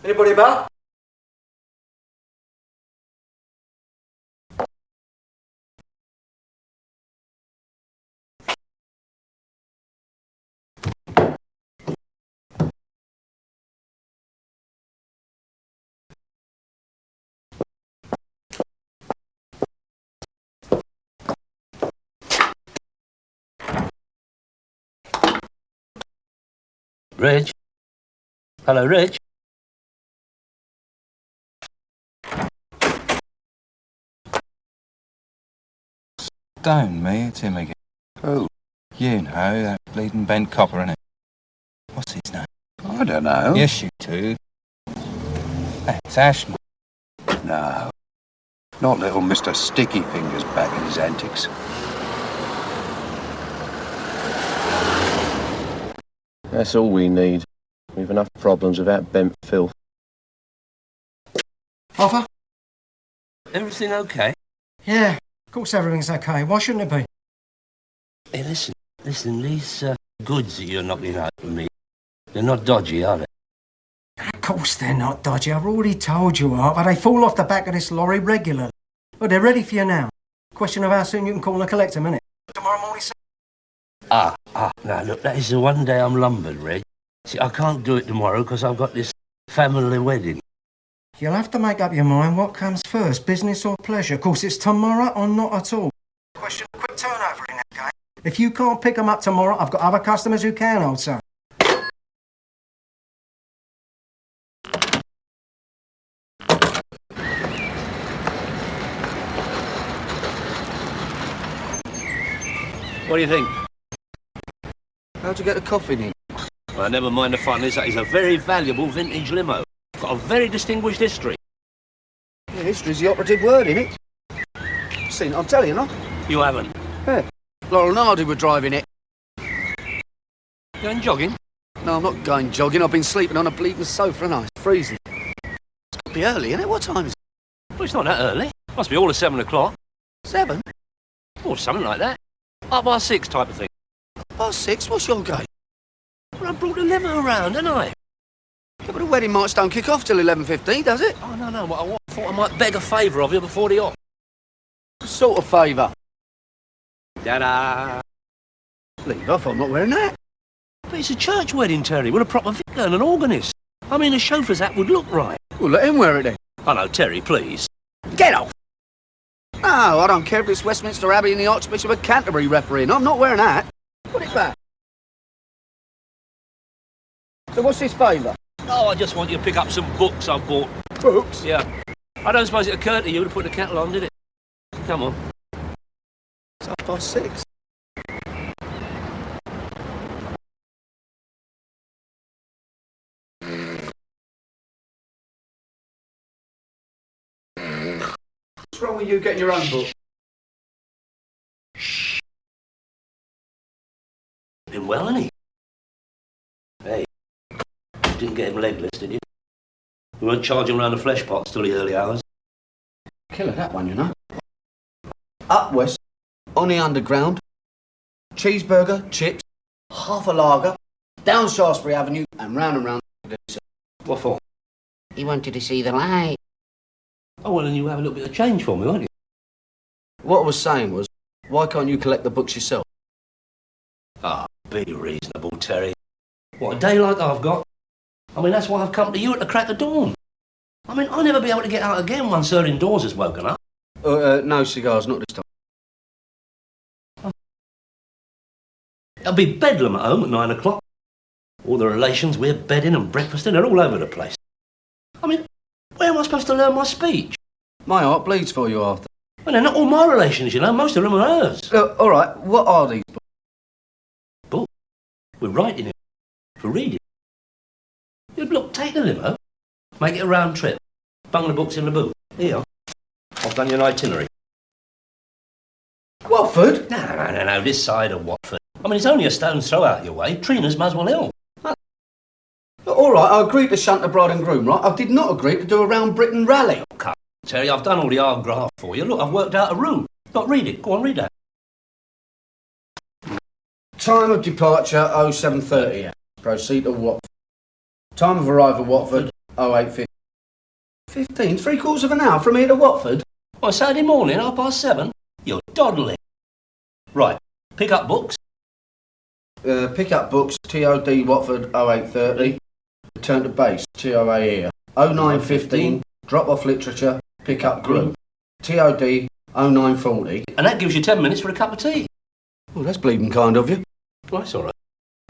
Anybody about? Reg? Hello, Reg? Don't me, it's him again. Who? You know, that bleeding bent copper, innit? What's his name? I don't know. Yes, you do. That's Ashmore. No. Not little Mr. Sticky Fingers back in his antics. That's all we need. We've enough problems without bent filth. Arthur? Everything okay? Yeah, of course everything's okay. Why shouldn't it be? Hey, listen, these goods that you're knocking out for me, they're not dodgy, are they? Of course they're not dodgy. I've already told you, Arthur. They fall off the back of this lorry regularly. But they're ready for you now. Question of how soon you can call and collect them, innit? Tomorrow morning, sir. Now look, that is the one day I'm lumbered, Reg. See, I can't do it tomorrow because I've got this family wedding. You'll have to make up your mind what comes first, business or pleasure. Of course, it's tomorrow or not at all. Question of quick turnover in that game. If you can't pick them up tomorrow, I've got other customers who can, old son. What do you think? How'd you get the coffin in? Well, never mind the fun. That is a very valuable vintage limo. Got a very distinguished history. Yeah, history's the operative word, innit? Seen it, I'm telling you, no? You haven't? Yeah. Laurel and Hardy were driving it. Going jogging? No, I'm not going jogging. I've been sleeping on a bleeding sofa and it's freezing. It's got to be early, innit? What time is it? Well, it's not that early. Must be all at 7 o'clock. 7? Or something like that. 6:30 type of thing. 6:30? What's your game? Well, I brought the limo around, didn't I? Yeah, but the wedding march don't kick off till 11:15, does it? Oh, no. Well, I thought I might beg a favour of you before the off. What sort of favour? Ta-da! Leave off, I'm not wearing that. But it's a church wedding, Terry, with a proper vicar and an organist. I mean, a chauffeur's hat would look right. Well, let him wear it then. Oh, no, Terry, please. Get off! No, I don't care if it's Westminster Abbey and the Archbishop of Canterbury refereeing. I'm not wearing that. Put it back. So what's this favour? Oh, I just want you to pick up some books I've bought. Books? Yeah. I don't suppose it occurred to you to put the kettle on, did it? Come on. It's 6:30. What's wrong with you getting your own book? Been well, hasn't he? Hey, you didn't get him legless, did you? You weren't charging around the flesh pots till the early hours. Killer, that one, you know. Up west, on the underground, cheeseburger, chips, half a lager, down Shaftesbury Avenue, and round. What for? He wanted to see the light. Oh, well, then you have a little bit of change for me, won't you? What I was saying was, why can't you collect the books yourself? Ah, be reasonable, Terry. What a day like I've got. I mean, that's why I've come to you at the crack of dawn. I mean, I'll never be able to get out again once Sir Indoors has woken up. No cigars, not this time. It'll be bedlam at home at 9 o'clock. All the relations we're bedding and breakfasting are all over the place. I mean, where am I supposed to learn my speech? My heart bleeds for you, Arthur. Well, they're not all my relations, you know. Most of them are hers. Look, all right, what are these books? Books? We're writing it. For reading. Yeah, look, take the limo. Make it a round trip. Bung the books in the boot. Here. I've done you an itinerary. Watford? No. This side of Watford. I mean, it's only a stone's throw out your way. Trina's Muswell Hill. All right, I agreed to shunt the bride and groom, right? I did not agree to do a round Britain rally. Oh, come on, Terry, I've done all the hard graft for you. Look, I've worked out a route. Not read it. Go on, read that. Time of departure, 07:30. Proceed to Watford. Time of arrival, Watford, 08:15. 15, 3/4 of an hour from here to Watford? Well, Saturday morning, 7:30. You're dawdling. Right, pick up books. Pick up books, TOD Watford, 08:30. Return to base, TOA here. 09:15, drop off literature, pick up group. TOD, 09:40. And that gives you 10 minutes for a cup of tea. Well, that's bleeding kind of you. Well, that's all right.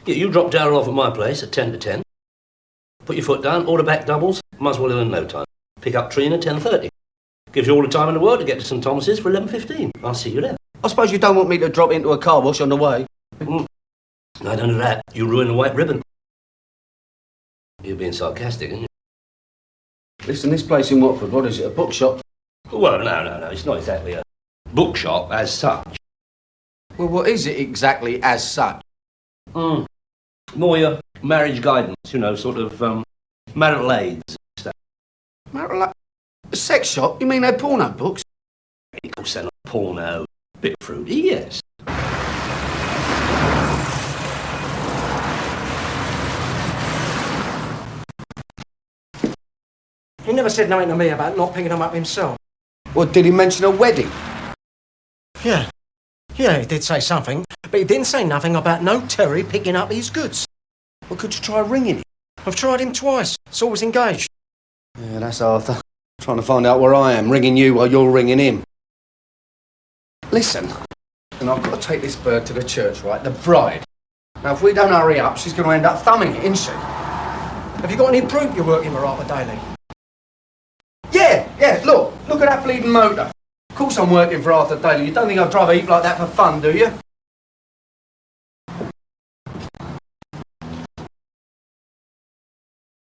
Yeah, you drop Darryl off at my place at 10 to 10. Put your foot down, order back doubles, Muswell Hill in no time. Pick up Trina, 10:30. Gives you all the time in the world to get to St Thomas's for 11:15. I'll see you there. I suppose you don't want me to drop into a car wash on the way? I don't do that. You ruin the white ribbon. You're being sarcastic, aren't you? Listen, this place in Watford, what is it, a bookshop? Well, no. It's not exactly a bookshop as such. Well, what is it exactly as such? More your marriage guidance, you know, sort of marital aids and stuff. Marital a sex shop? You mean they're porno books? Of course they're not porno. Bit fruity, yes. He never said nothing to me about not picking them up himself. Well, did he mention a wedding? Yeah, he did say something, but he didn't say nothing about no Terry picking up his goods. Well, could you try ringing him? I've tried him twice. It's always engaged. Yeah, that's Arthur. Trying to find out where I am, ringing you while you're ringing him. Listen, and I've got to take this bird to the church, right? The bride. Now, if we don't hurry up, she's going to end up thumbing it, isn't she? Have you got any proof you're working with Arthur Daly? Yeah, look at that bleeding motor. Of course I'm working for Arthur Daly. You don't think I'll drive a heap like that for fun, do you?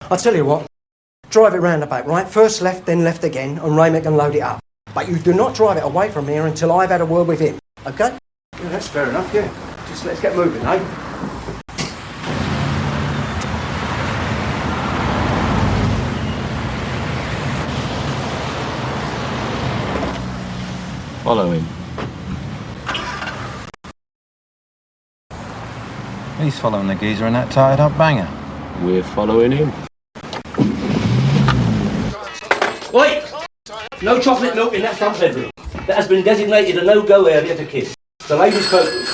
I'll tell you what, drive it round the back, right? First left, then left again, and Raymer can load it up. But you do not drive it away from here until I've had a word with him, OK? Yeah, that's fair enough, yeah. Just let's get moving, eh? Follow him. He's following the geezer in that tied up banger. We're following him. Wait! No chocolate milk in that front bedroom. That has been designated a no-go area to kids. The ladies' coat room,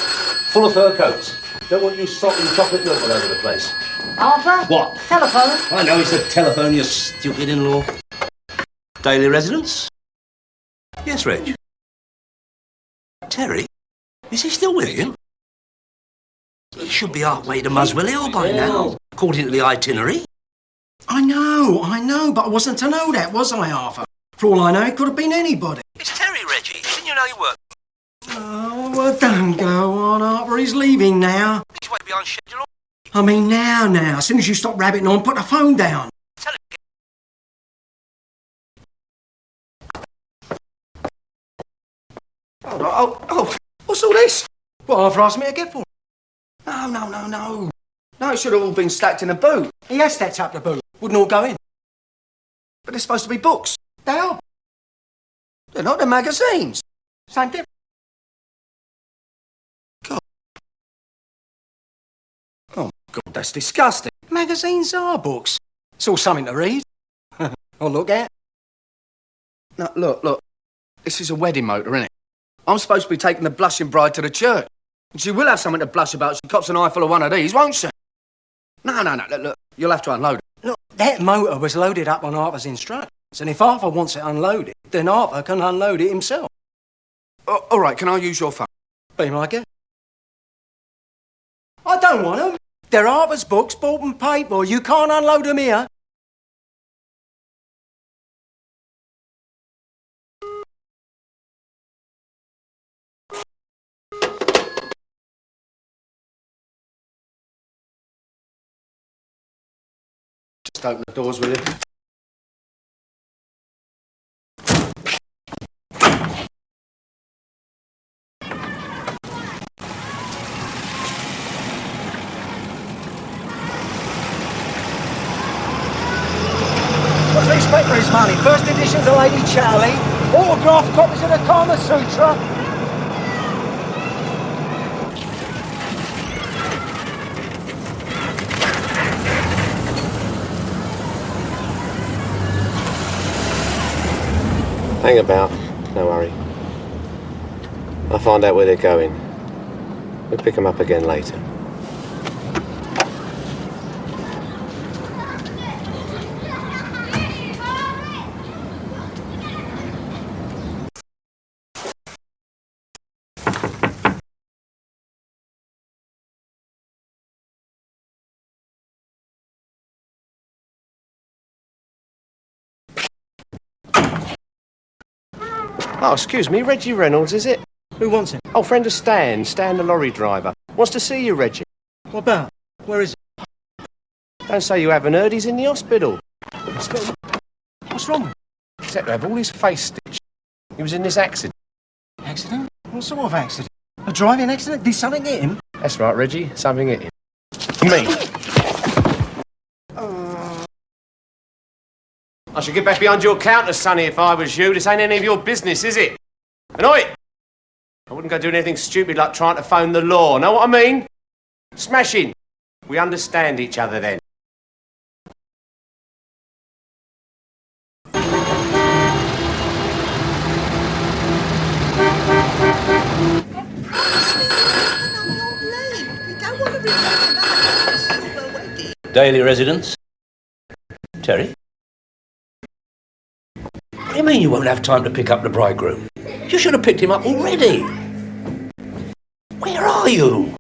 full of fur coats. Don't want you sopping chocolate milk all over the place. Arthur? What? Telephone? I know it's a telephone, you stupid in-law. Daily residence? Yes, Reg. Terry? Is he still with you? He should be halfway to Muswell Hill by now, according to the itinerary. I know, but I wasn't to know that, was I, Arthur? For all I know, it could have been anybody. It's Terry, Reggie. Didn't you know you were? Oh, well, don't go on, Arthur. He's leaving now. He's way behind schedule. I mean, now. As soon as you stop rabbiting on, put the phone down. Tell him. Oh, what's all this? What, Arthur asked me to get for? No. No, it should have all been stacked in a boot. He has stacked up the boot. Wouldn't all go in. But they're supposed to be books. They are. They're not, they're magazines. Same thing. God. Oh, God, that's disgusting. Magazines are books. It's all something to read. Or look at. No, look. This is a wedding motor, isn't it? I'm supposed to be taking the blushing bride to the church. And she will have something to blush about if she cops an eye full of one of these, won't she? No, look, you'll have to unload it. Look, that motor was loaded up on Arthur's instructions. And if Arthur wants it unloaded, then Arthur can unload it himself. All right, can I use your phone? Be my guest. I don't want them. They're Arthur's books, bought and paid for. You can't unload them here. Just open the doors with you. What's he expect for his money? First editions of Lady Charlie, autographed copies of the Kama Sutra. Hang about, no worry. I'll find out where they're going. We'll pick them up again later. Oh, excuse me, Reggie Reynolds, is it? Who wants him? Oh, friend of Stan, the lorry driver. Wants to see you, Reggie. What about? Where is he? Don't say you haven't heard, he's in the hospital. Hospital? What's wrong with him? He's had to have all his face stitched. He was in this accident. Accident? What sort of accident? A driving accident? Did something hit him? That's right, Reggie, something hit him. Me. I should get back behind your counter, Sonny, if I was you. This ain't any of your business, is it? And oi! I wouldn't go doing anything stupid like trying to phone the law. Know what I mean? Smashing. We understand each other then. Daily residence. Terry? What do you mean you won't have time to pick up the bridegroom? You should have picked him up already. Where are you?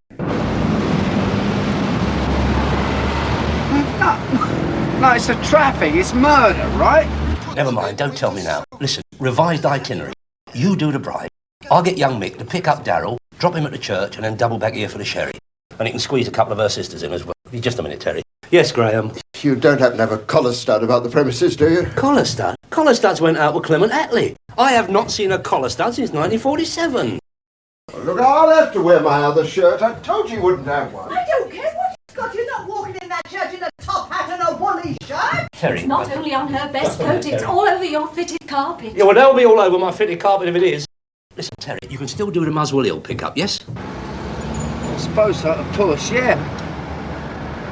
No, it's a traffic. It's murder, right? Never mind, don't tell me now. Listen, revised itinerary. You do the bride. I'll get young Mick to pick up Darryl, drop him at the church, and then double back here for the sherry. And he can squeeze a couple of her sisters in as well. Just a minute, Terry. Yes, Graham. You don't happen to have a collar stud about the premises, do you? Collar stud? Collar studs went out with Clement Attlee. I have not seen a collar stud since 1947. Oh, look, I'll have to wear my other shirt. I told you wouldn't have one. I don't care what it's got. You're not walking in that church in a top hat and a woolly shirt. Terry. It's not only on her best coat, it's all over your fitted carpet. Yeah, well, they'll be all over my fitted carpet if it is. Listen, Terry, you can still do the Muswell Hill pickup, yes? I suppose so, to push, yeah.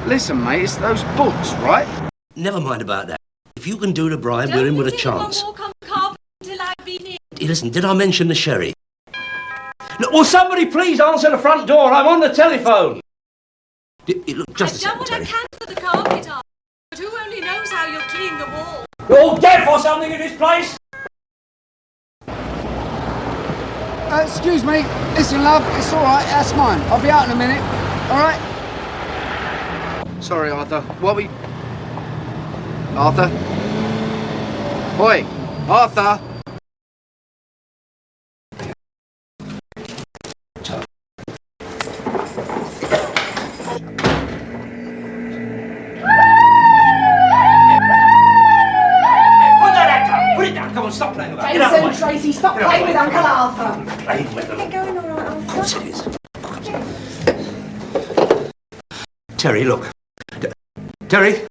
Listen, mate, it's those books, right? Never mind about that. If you can do the bride, we're in with a chance. Walk on the carpet until I've been in. Hey, listen, did I mention the sherry? Look, will somebody please answer the front door? I'm on the telephone. Look, just a second, I've done what Terry. I can for the carpet, Arthur, but who only knows how you'll clean the wall? You're all deaf or something in this place? Excuse me. Listen, love, it's all right. That's mine. I'll be out in a minute. All right? Sorry, Arthur. What we... Arthur? Oi, Arthur! Put it down. Come on, stop playing about it. Get out of the way. Tracy. Stop playing with Uncle Arthur. Playing with them. Get going all right, Of course it is. Terry, look. Terry?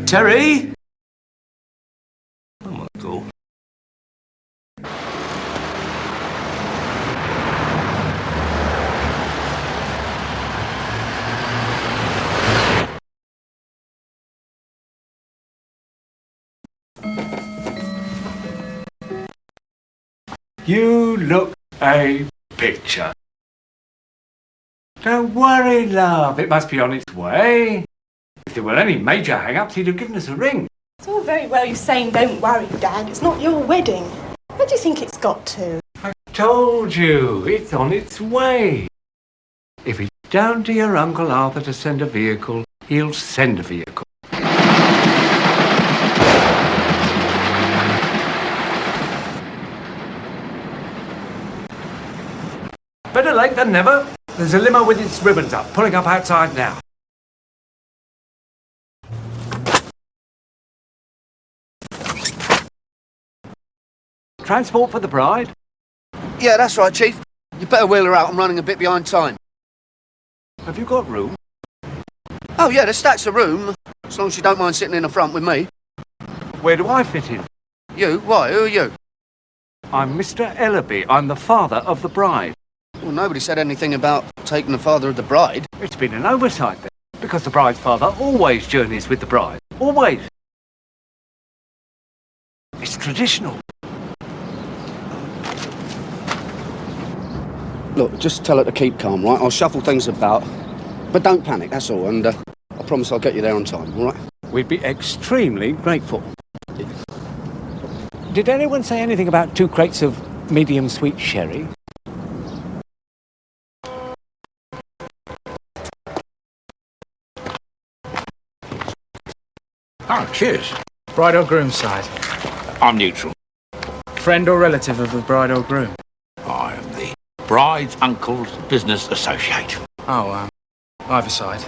Terry? Oh my God. You look a picture. Don't worry, love. It must be on its way. If there were any major hang-ups, he'd have given us a ring. It's all very well you saying don't worry, Dad. It's not your wedding. Where do you think it's got to? I told you, it's on its way. If it's down to your Uncle Arthur to send a vehicle, he'll send a vehicle. Better late than never. There's a limo with its ribbons up, pulling up outside now. Transport for the bride? Yeah, that's right, Chief. You better wheel her out. I'm running a bit behind time. Have you got room? Oh, yeah, there's stacks of room. As long as you don't mind sitting in the front with me. Where do I fit in? You? Why? Who are you? I'm Mr. Ellaby. I'm the father of the bride. Well, nobody said anything about taking the father of the bride. It's been an oversight then, because the bride's father always journeys with the bride. Always. It's traditional. Look, just tell her to keep calm, right? I'll shuffle things about. But don't panic, that's all. And I promise I'll get you there on time, all right? We'd be extremely grateful. Did anyone say anything about 2 crates of medium sweet sherry? Oh, cheers. Bride or groom side? I'm neutral. Friend or relative of the bride or groom? I am the bride's uncle's business associate. Oh, either side.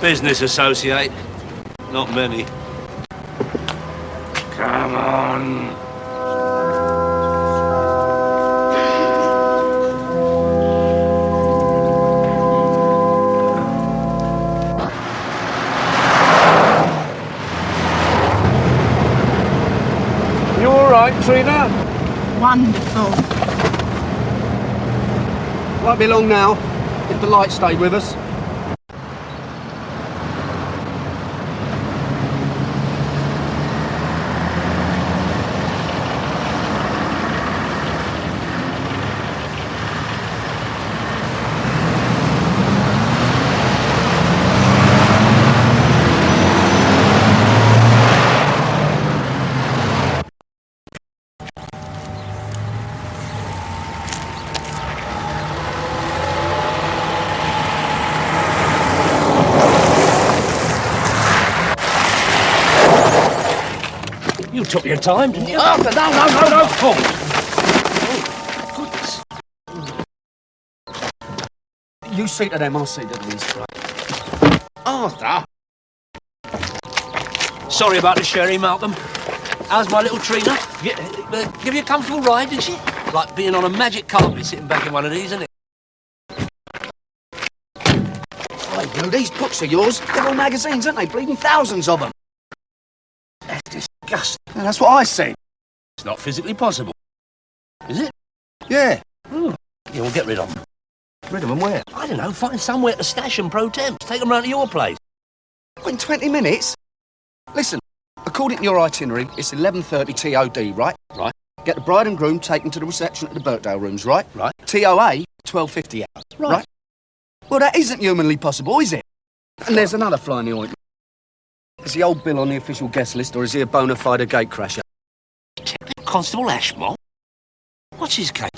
Business associate. Not many. Come on. You all right, Trina? Wonderful. Won't be long now, if the lights stay with us. You took your time, didn't you? Arthur, no! Oh, goodness. You see to them, I'll see to these. Arthur? Sorry about the sherry, Malcolm. How's my little Trina? Give you a comfortable ride, did she? Like being on a magic carpet sitting back in one of these, isn't it? Hey, you, these books are yours. They're all magazines, aren't they? Bleeding thousands of them. That's disgusting. Yeah, that's what I said. It's not physically possible. Is it? Yeah. Yeah, we'll get rid of them. Rid of them where? I don't know, find somewhere to stash them pro temps. Take them round to your place. In 20 minutes? Listen, according to your itinerary, it's 11:30 TOD, right? Right. Get the bride and groom taken to the reception at the Birkdale rooms, right? Right. TOA, 12:50 hours. Right. Well, that isn't humanly possible, is it? And there's another fly in the ointment. Is the old Bill on the official guest list, or is he a bona fide gatecrasher? Constable Ashmore? What's his case?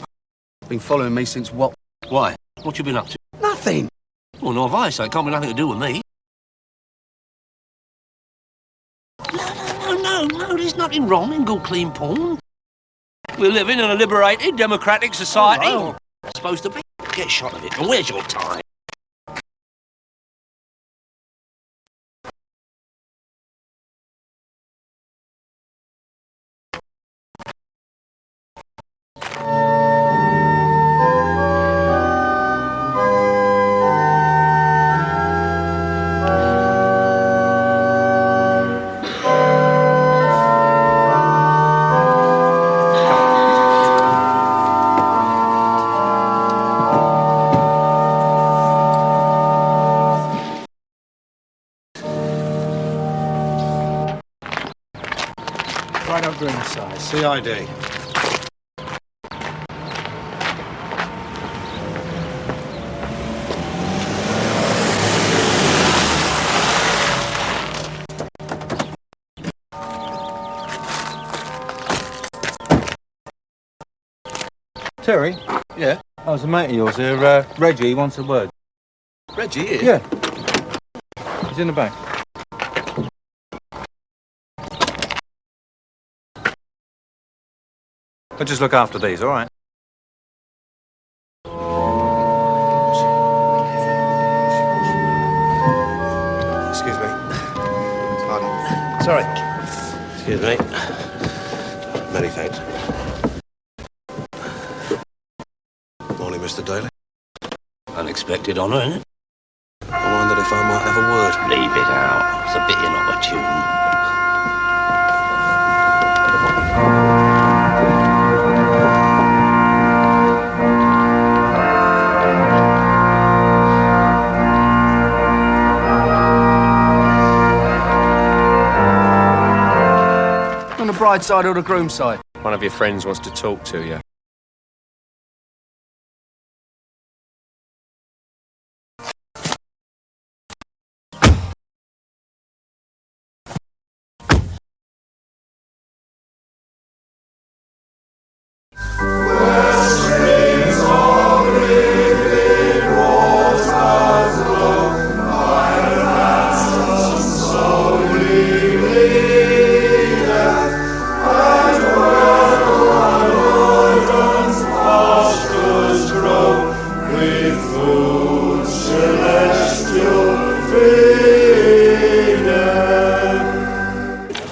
Been following me since what? Why? What you been up to? Nothing. Well, nor have I, so it can't be nothing to do with me. No, there's nothing wrong in good, clean porn. We're living in a liberated, democratic society. Oh, right. It's supposed to be. Get shot of it. And where's your time? groom side. CID. Terry? Yeah? I was a mate of yours here, Reggie, wants a word. Reggie here? Yeah. He's in the back. I'll just look after these, all right? Excuse me. Pardon. Sorry. Excuse me. Many thanks. Morning, Mr. Daly. Unexpected honour, isn't it? I wondered if I might have a word. Leave it out. It's a bit inopportune. On the bride side or the groom side? One of your friends wants to talk to you.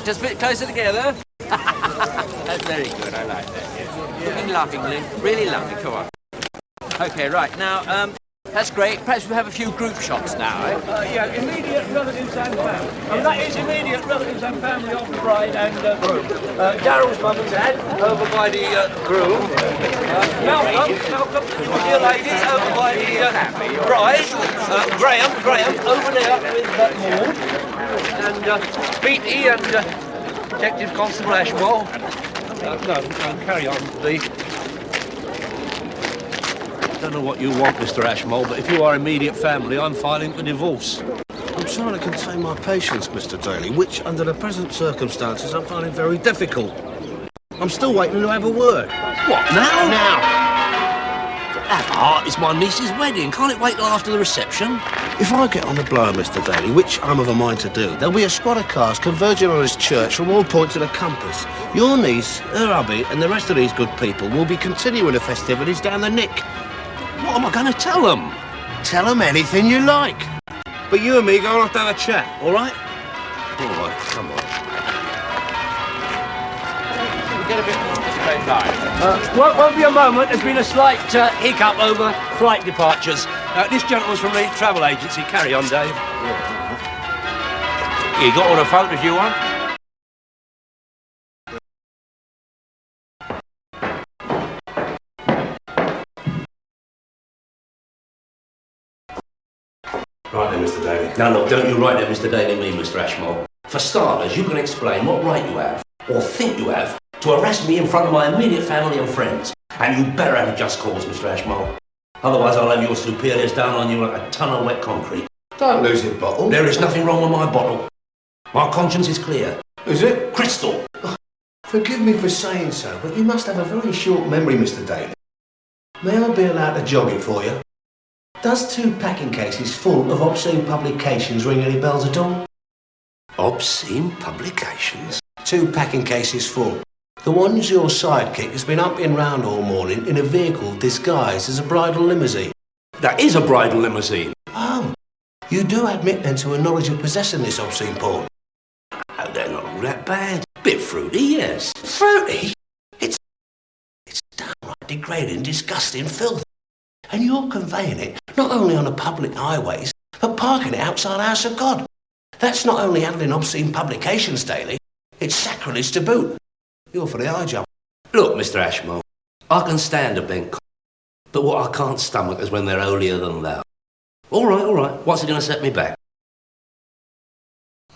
Just a bit closer together. That's very good. I like that. Yeah. Looking lovingly. Really lovely. Come on. Okay, right. Now, that's great. Perhaps we'll have a few group shots now, eh? Yeah, immediate relatives and family. And that is immediate relatives and family of the bride and groom. Daryl's mum and dad over by the groom. Malcolm, dear ladies, over by the bride. Graham, over there with Maud. And Beatty and Detective Constable Ashmore. No, carry on, please. I don't know what you want, Mr. Ashmole, but if you are immediate family, I'm filing for divorce. I'm trying to contain my patience, Mr. Daly, which, under the present circumstances, I'm finding very difficult. I'm still waiting to have a word. What, now? Now! Have heart, it's my niece's wedding. Can't it wait till after the reception? If I get on the blower, Mr. Daly, which I'm of a mind to do, there'll be a squad of cars converging on his church from all points of the compass. Your niece, her hubby, and the rest of these good people will be continuing the festivities down the Nick. What am I going to tell them? Tell them anything you like. But you and me go off to have a chat, all right? All right, come on. Get a bit more straight line. Won't be a moment. There's been a slight hiccup over flight departures. This gentleman's from the travel agency. Carry on, Dave. You got all the photos you want? Right then, Mr. Daly. No, look, don't you write that Mr. Daly me, Mr. Ashmore. For starters, you can explain what right you have, or think you have, to arrest me in front of my immediate family and friends. And you better have a just cause, Mr. Ashmore. Otherwise, I'll have your superiors down on you like a ton of wet concrete. Don't lose your bottle. There is nothing wrong with my bottle. My conscience is clear. Is it? Crystal. Forgive me for saying so, but you must have a very short memory, Mr. Daly. May I be allowed to jog it for you? Does 2 packing cases full of obscene publications ring any bells at all? Obscene publications? 2 packing cases full. The ones your sidekick has been upping round all morning in a vehicle disguised as a bridal limousine. That is a bridal limousine. Oh, you do admit then to a knowledge of possessing this obscene porn? Oh, they're not all that bad. Bit fruity, yes. Fruity? It's downright degrading, disgusting filth. And you're conveying it not only on the public highways, but parking it outside the House of God. That's not only handling obscene publications daily, it's sacrilege to boot. You're for the high jump. Look, Mr. Ashmore, I can stand a bent but what I can't stomach is when they're holier than thou. All right. What's it going to set me back?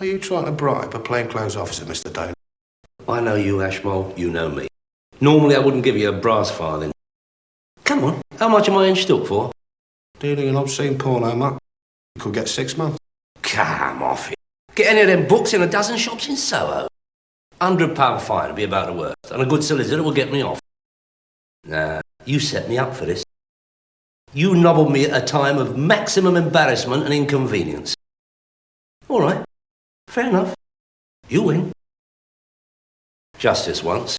Are you trying to bribe a plainclothes officer, Mr. Daly? I know you, Ashmole. You know me. Normally I wouldn't give you a brass farthing. Come on, how much am I in stock for? Dealing in obscene porno, Mutt. You could get 6 months. Come off it. Get any of them books in a dozen shops in Soho. £100 fine would be about the worst, and a good solicitor will get me off. Nah, you set me up for this. You nobbled me at a time of maximum embarrassment and inconvenience. All right, fair enough. You win. Justice once.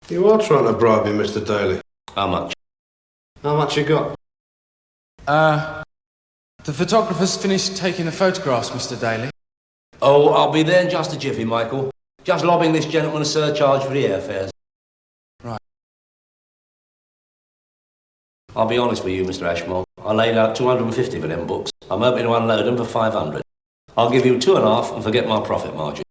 You are trying to bribe me, Mr. Daly. How much? How much you got? The photographer's finished taking the photographs, Mr. Daly. Oh, I'll be there in just a jiffy, Michael. Just lobbing this gentleman a surcharge for the airfares. Right. I'll be honest with you, Mr. Ashmore. I laid out 250 for them books. I'm hoping to unload them for 500. I'll give you 2.5 and forget my profit margin.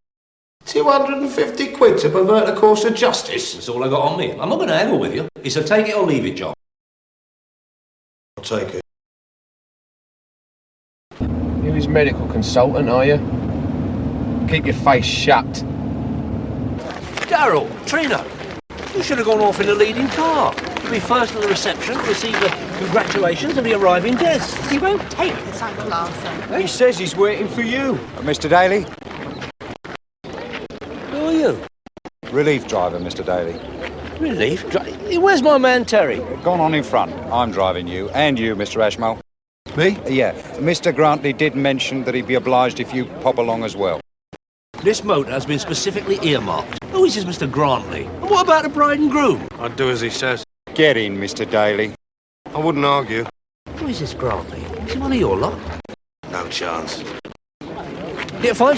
250 quid to pervert the course of justice? That's all I got on me. I'm not going to haggle with you. It's a take it or leave it job. I'll take it. You're his medical consultant, are you? Keep your face shut. Darryl, Trina, you should have gone off in the leading car. You'll be first at the reception to receive the congratulations of the arriving guests. He won't take this, Uncle Arthur. He says he's waiting for you. Mr. Daly? Who are you? Relief driver, Mr. Daly. Relief? Where's my man Terry? Gone on in front. I'm driving you, and you, Mr. Ashmole. Me? Yeah. Mr. Grantley did mention that he'd be obliged if you pop along as well. This motor has been specifically earmarked. Who is this Mr. Grantley? And what about the bride and groom? I'd do as he says. Get in, Mr. Daly. I wouldn't argue. Who is this Grantley? Is he one of your lot? No chance. Yeah, fine.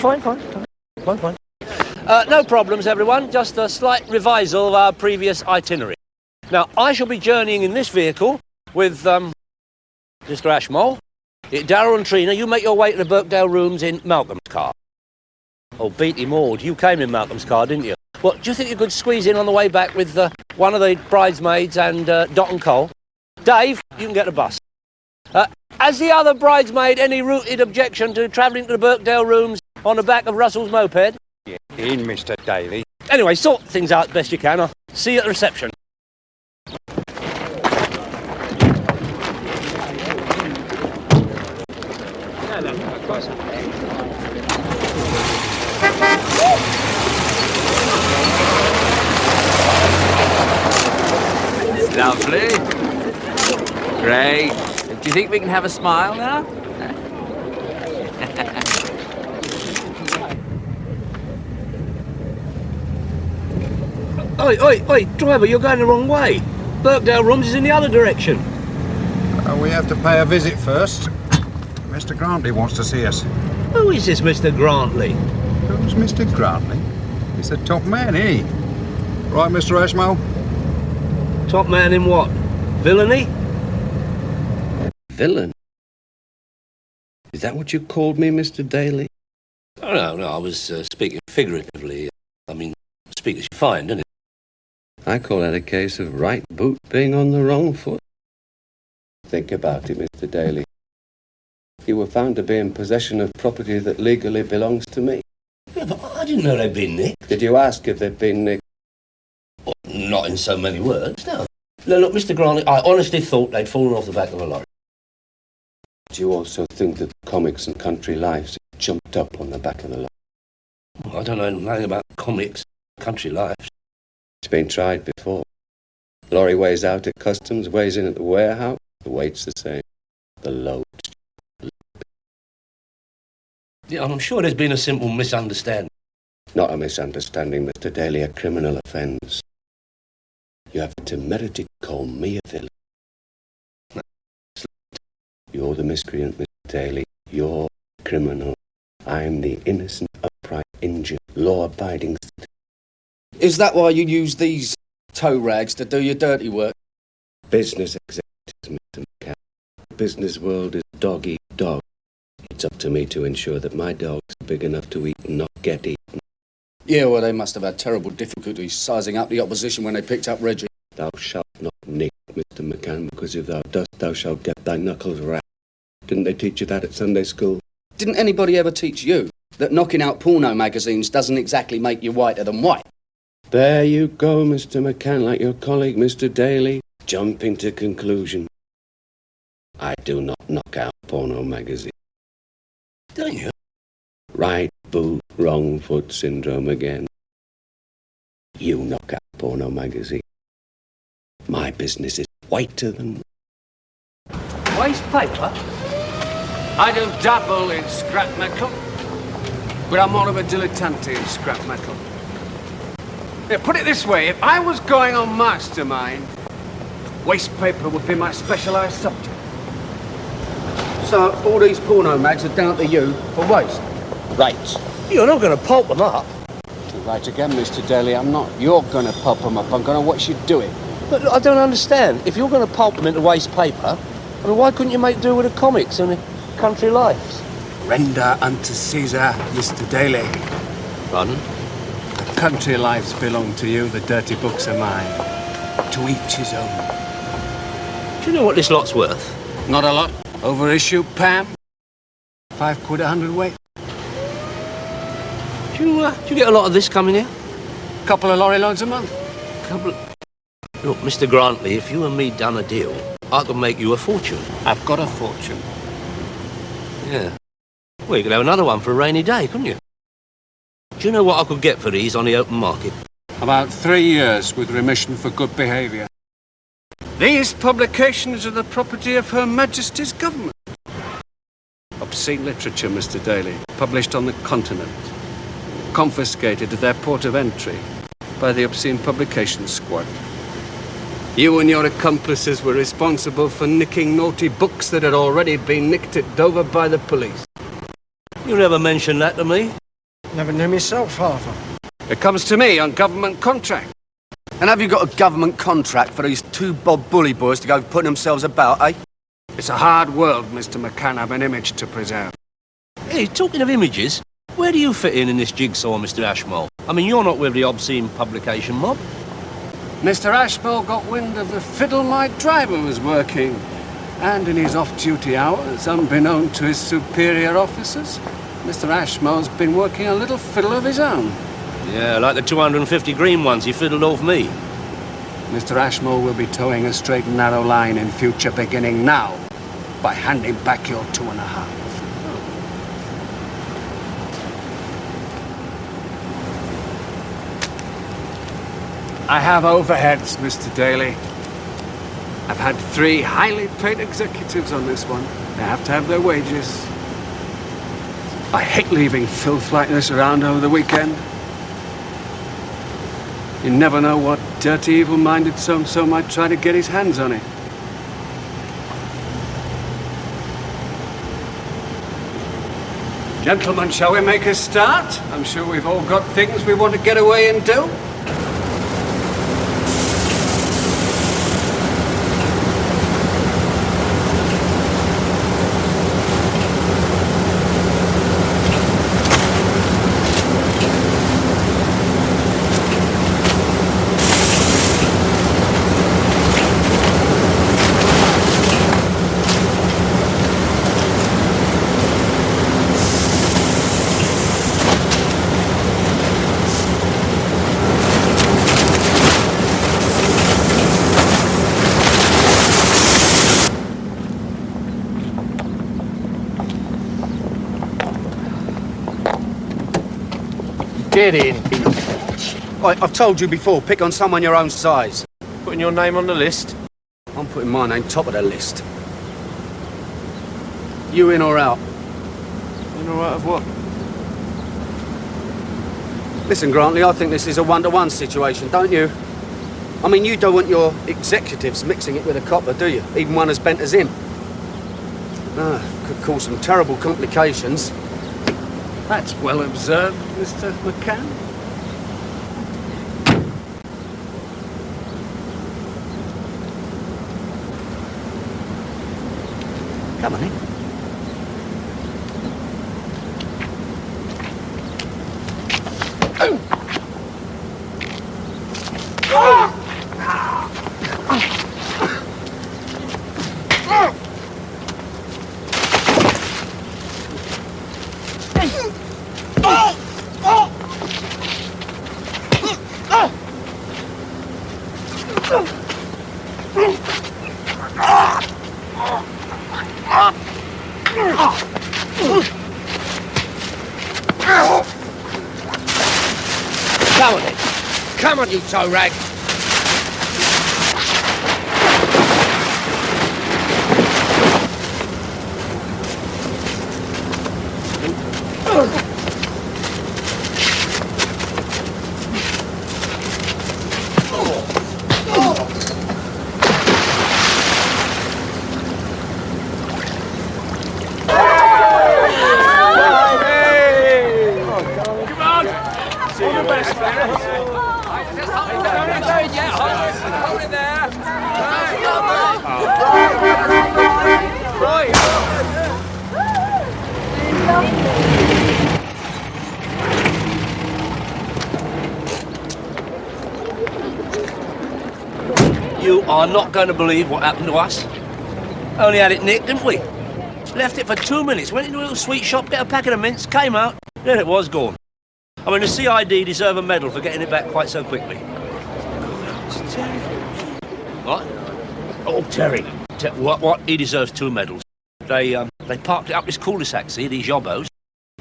No problems, everyone. Just a slight revisal of our previous itinerary. Now, I shall be journeying in this vehicle with, Mr. Ashmole. Darryl and Trina, you make your way to the Birkdale rooms in Malcolm's car. Oh, Beatty Maud, you came in Malcolm's car, didn't you? Well, do you think you could squeeze in on the way back with one of the bridesmaids and Dot and Cole? Dave, you can get the bus. Has the other bridesmaid any rooted objection to travelling to the Birkdale rooms on the back of Russell's moped? Get in, Mr. Daly. Anyway, sort things out best you can. I'll see you at the reception. Lovely. Great. Do you think we can have a smile now? Oi, driver, you're going the wrong way. Birkdale rooms is in the other direction. We have to pay a visit first. Mr. Grantley wants to see us. Who is this Mr. Grantley? Who's Mr. Grantley? He's the top man, eh? Right, Mr. Ashmole? Top man in what? Villainy? Villain? Is that what you called me, Mr. Daly? Oh, no, I was speaking figuratively. I mean, speak as you find, isn't it? I call that a case of right boot being on the wrong foot. Think about it, Mr. Daly. You were found to be in possession of property that legally belongs to me. Yeah, but I didn't know they'd been nicked. Did you ask if they'd been nicked? Well, not in so many words, no. Look, Mr. Grantley, I honestly thought they'd fallen off the back of a lorry. Do you also think that comics and country lives jumped up on the back of the lorry? Well, I don't know anything about comics, country lives. It's been tried before. Lorry weighs out at customs, weighs in at the warehouse. The weight's the same. The load's... Yeah, I'm sure there's been a simple misunderstanding. Not a misunderstanding, Mr. Daly, a criminal offence. You have the temerity to call me a villain. You're the miscreant, Mr. Daly. You're criminal. I'm the innocent, upright, injured, law-abiding citizen. Is that why you use these tow rags to do your dirty work? Business executives, Mr. McCann. The business world is dog-eat-dog. It's up to me to ensure that my dogs are big enough to eat and not get eaten. Yeah, well, they must have had terrible difficulties sizing up the opposition when they picked up Reggie. Thou shalt not nick, Mr. McCann, because if thou dost, thou shalt get thy knuckles rapped. Didn't they teach you that at Sunday school? Didn't anybody ever teach you? that knocking out porno magazines doesn't exactly make you whiter than white. There you go, Mr. McCann, like your colleague, Mr. Daly, jumping to conclusion. I do not knock out porno magazines. Don't you? Right boot, wrong foot syndrome again. You knock out porno magazine. My business is whiter than... Waste paper? I don't dabble in scrap metal, but I'm more of a dilettante in scrap metal. Yeah, put it this way, if I was going on Mastermind, waste paper would be my specialised subject. So, all these porno mags are down to you for waste? Right. You're not going to pulp them up. You're right again, Mr. Daly, I'm not. You're going to pop them up. I'm going to watch you do it. But look, I don't understand. If you're going to pulp them into waste paper, I mean, why couldn't you make do with the comics and the country lives? Render unto Caesar, Mr. Daly. Pardon? The country lives belong to you, the dirty books are mine. To each his own. Do you know what this lot's worth? Not a lot. Overissue, Pam. £5 a hundredweight. Do you get a lot of this coming here? Couple of lorry loads a month. Look, Mr. Grantley, if you and me done a deal, I could make you a fortune. I've got a fortune. Yeah. Well, you could have another one for a rainy day, couldn't you? Do you know what I could get for these on the open market? About 3 years with remission for good behaviour. These publications are the property of Her Majesty's government. Obscene literature, Mr. Daly, published on the continent. Confiscated at their port of entry by the Obscene Publications Squad. You and your accomplices were responsible for nicking naughty books that had already been nicked at Dover by the police. You never mentioned that to me. Never knew myself, Father. It comes to me on government contract. And have you got a government contract for these two Bob Bully boys to go putting themselves about, eh? It's a hard world, Mr. McCann. I've an image to preserve. Hey, talking of images, where do you fit in this jigsaw, Mr. Ashmole? I mean, you're not with the obscene publication mob. Mr. Ashmole got wind of the fiddle my driver was working. And in his off-duty hours, unbeknown to his superior officers, Mr. Ashmole's been working a little fiddle of his own. Yeah, like the 250 green ones he fiddled off me. Mr. Ashmole will be towing a straight and narrow line in future, beginning now, by handing back your 2.5. I have overheads, Mr. Daly. I've had 3 highly paid executives on this one. They have to have their wages. I hate leaving filth like this around over the weekend. You never know what dirty, evil-minded so-and-so might try to get his hands on it. Gentlemen, shall we make a start? I'm sure we've all got things we want to get away and do. Get in. I've told you before, pick on someone your own size. Putting your name on the list? I'm putting my name top of the list. You in or out? In or out of what? Listen, Grantley, I think this is a one-to-one situation, don't you? I mean, you don't want your executives mixing it with a copper, do you? Even one as bent as him. Ah, could cause some terrible complications. That's well observed, Mr. McCann. Come on in. Come on, then. Come on, you toe rag. You are not going to believe what happened to us. Only had it nicked, didn't we? Left it for 2 minutes, went into a little sweet shop, get a packet of mints, came out, there it was, gone. I mean, the CID deserve a medal for getting it back quite so quickly. What? Oh, Terry. What? He deserves 2 medals. They parked it up this cul-de-sac, see, these yobbos,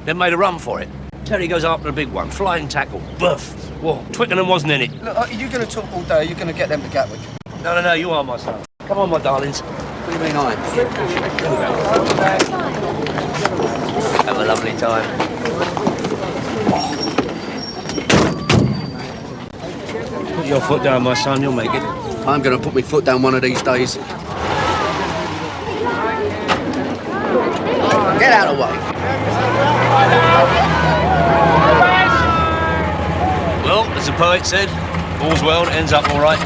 then made a run for it. Terry goes after a big one, flying tackle, buff. Whoa, Twickenham wasn't in it. Look, are you going to talk all day? Are you going to get them to Gatwick? No, you are my son. Come on, my darlings. What do you mean I am? Have a lovely time. Put your foot down, my son, you'll make it. I'm going to put my foot down one of these days. Get out of the way. Well, as the poet said, all's well that ends up all right.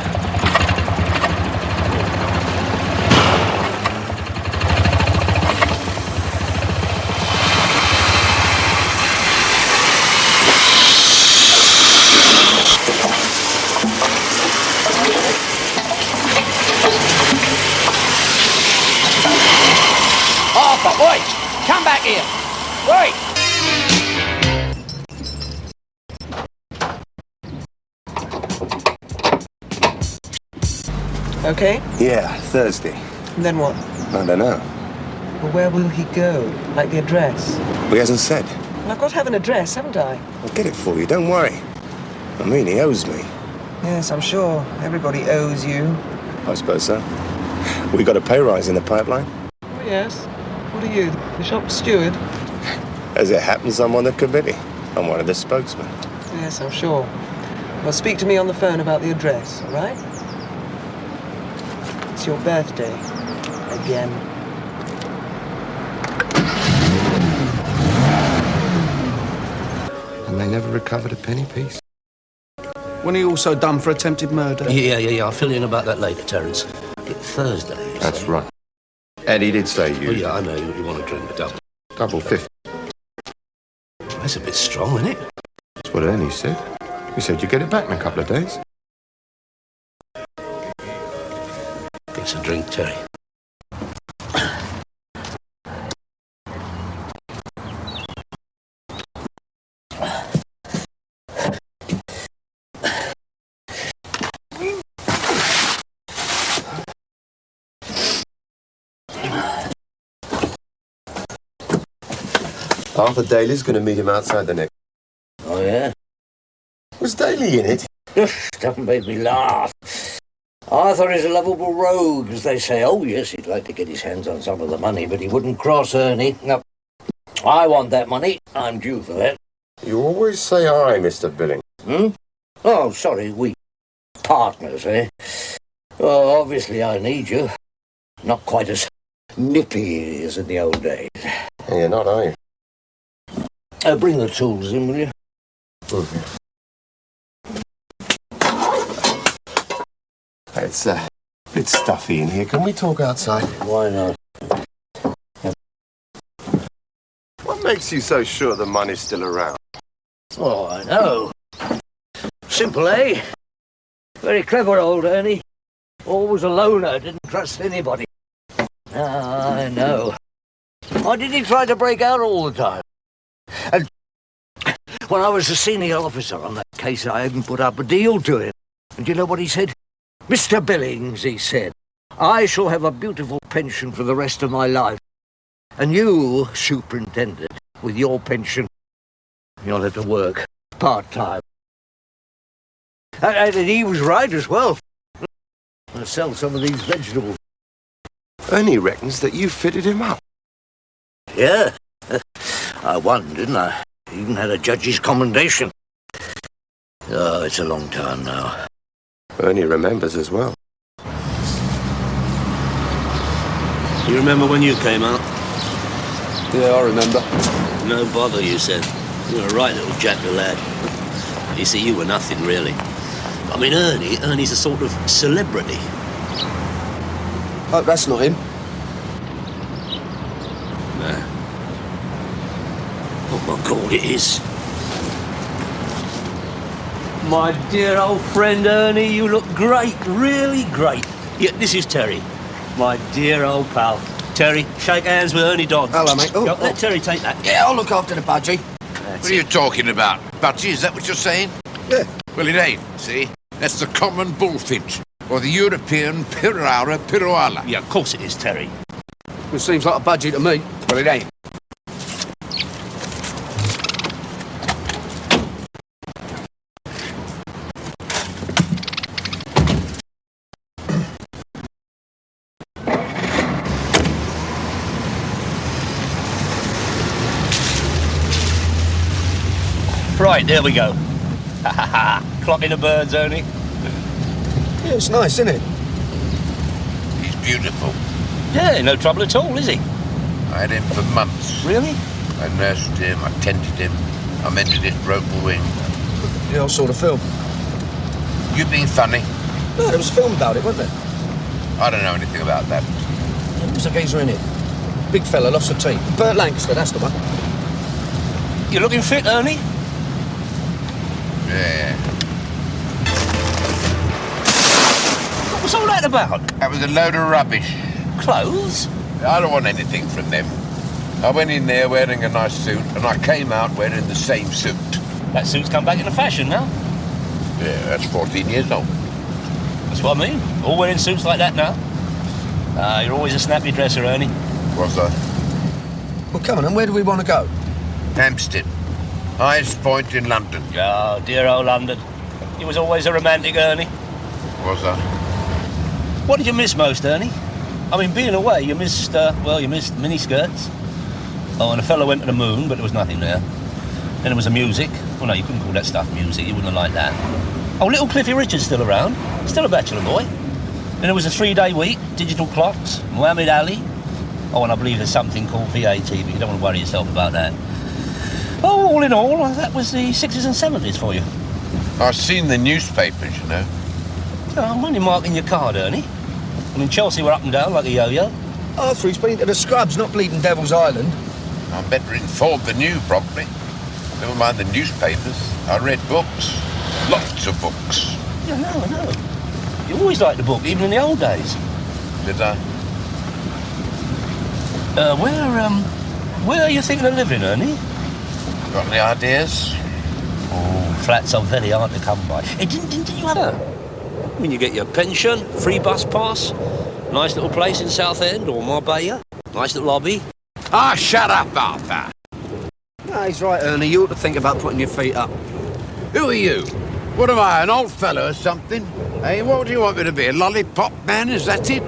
Arthur, oi! Come back here! Oi! Okay? Yeah, Thursday. And then what? I don't know. Well, where will he go? Like the address? Well, he hasn't said. Well, I've got to have an address, haven't I? I'll get it for you, don't worry. I mean, he owes me. Yes, I'm sure. Everybody owes you. I suppose so. We got a pay rise in the pipeline. Oh, yes. What are you, the shop steward? As it happens, I'm on the committee. I'm one of the spokesmen. Yes, I'm sure. Well, speak to me on the phone about the address, all right? It's your birthday. Again. And they never recovered a penny piece. Wasn't he also done for attempted murder? Yeah. I'll fill you in about that later, Terence. Thursday. That's right. And he did say you. Oh, yeah, I know you want to drink a double. Double 50. That's a bit strong, isn't it? That's what Ernie said. He said you get it back in a couple of days. Get us a drink, Terry. Arthur Daly's going to meet him outside the next. Oh, yeah? Was Daly in it? Don't make me laugh. Arthur is a lovable rogue, as they say. Oh, yes, he'd like to get his hands on some of the money, but he wouldn't cross Ernie. No, I want that money. I'm due for that. You always say I, Mr. Billing. Hmm? Oh, sorry, we partners, eh? Oh, obviously I need you. Not quite as nippy as in the old days. You're not, are you? Bring the tools in, will you? It's a bit stuffy in here. Can we talk outside? Why not? What makes you so sure the money's still around? Oh, I know. Simple, eh? Very clever, old Ernie. Always a loner, didn't trust anybody. Ah, I know. Why did he try to break out all the time? And when I was a senior officer on that case, I even put up a deal to him. And do you know what he said? Mr. Billings, he said, I shall have a beautiful pension for the rest of my life. And you, Superintendent, with your pension, you'll have to work part-time. And he was right as well. I'll sell some of these vegetables. Ernie reckons that you fitted him up. Yeah. I won, didn't I? Even had a judge's commendation. Oh, it's a long time now. Ernie remembers as well. You remember when you came out? Yeah, I remember. No bother, you said. You were a right little jackal lad. You see, you were nothing, really. I mean, Ernie's a sort of celebrity. Oh, that's not him. Nah. Oh, my God, it is. My dear old friend Ernie, you look great, really great. Yeah, this is Terry, my dear old pal. Terry, shake hands with Ernie Dodds. Hello, mate. Go, let Terry take that. Yeah, I'll look after the budgie. What are you talking about? Budgie, is that what you're saying? Yeah. Well, it ain't, see? That's the common bullfinch, or the European Pirara piruala. Yeah, of course it is, Terry. It seems like a budgie to me. Well, it ain't. Right, there we go. Ha ha ha. Clocking the birds, Ernie. Yeah, it's nice, isn't it? He's beautiful. Yeah, no trouble at all, is he? I had him for months. Really? I nursed him, I tended him, I mended his broken wing. Yeah, I saw the film. You being funny? No, there was a film about it, wasn't there? I don't know anything about that. There was a geezer in it. Big fella, lost a teeth. Burt Lancaster, that's the one. You looking fit, Ernie? Yeah. What was all that about? That was a load of rubbish. Clothes? I don't want anything from them. I went in there wearing a nice suit, and I came out wearing the same suit. That suit's come back into fashion now. Yeah, that's 14 years old. That's what I mean. All wearing suits like that now. You're always a snappy dresser, Ernie. Was I? Well, come on, and where do we want to go? Hampstead. Highest point in London. Oh, dear old London. You was always a romantic, Ernie. Was I? What did you miss most, Ernie? I mean, being away, you missed, you missed miniskirts. Oh, and a fellow went to the moon, but there was nothing there. Then there was the music. Well, no, you couldn't call that stuff music. You wouldn't have liked that. Oh, little Cliffy Richard's still around. Still a bachelor boy. Then there was a 3-day week, digital clocks, Muhammad Ali. Oh, and I believe there's something called VAT, but you don't want to worry yourself about that. Oh, all in all, that was the 60s and 70s for you. I've seen the newspapers, you know. Oh, I'm only marking your card, Ernie. I mean, Chelsea were up and down like a yo-yo. Arthur's been to the Scrubs, not Bleeding Devil's Island. I'm better informed than you, probably. Never mind the newspapers. I read books. Lots of books. Yeah, I know. You always liked the book, even in the old days. Did I? Where are you thinking of living, Ernie? Got any ideas? Oh, flats are very hard to come by. Hey, didn't you have a... When you get your pension, free bus pass, nice little place in Southend or Marbella, nice little lobby. Ah, shut up, Arthur. No, he's right, Ernie. You ought to think about putting your feet up. Who are you? What am I, an old fellow or something? Hey, what do you want me to be, a lollipop man, is that it?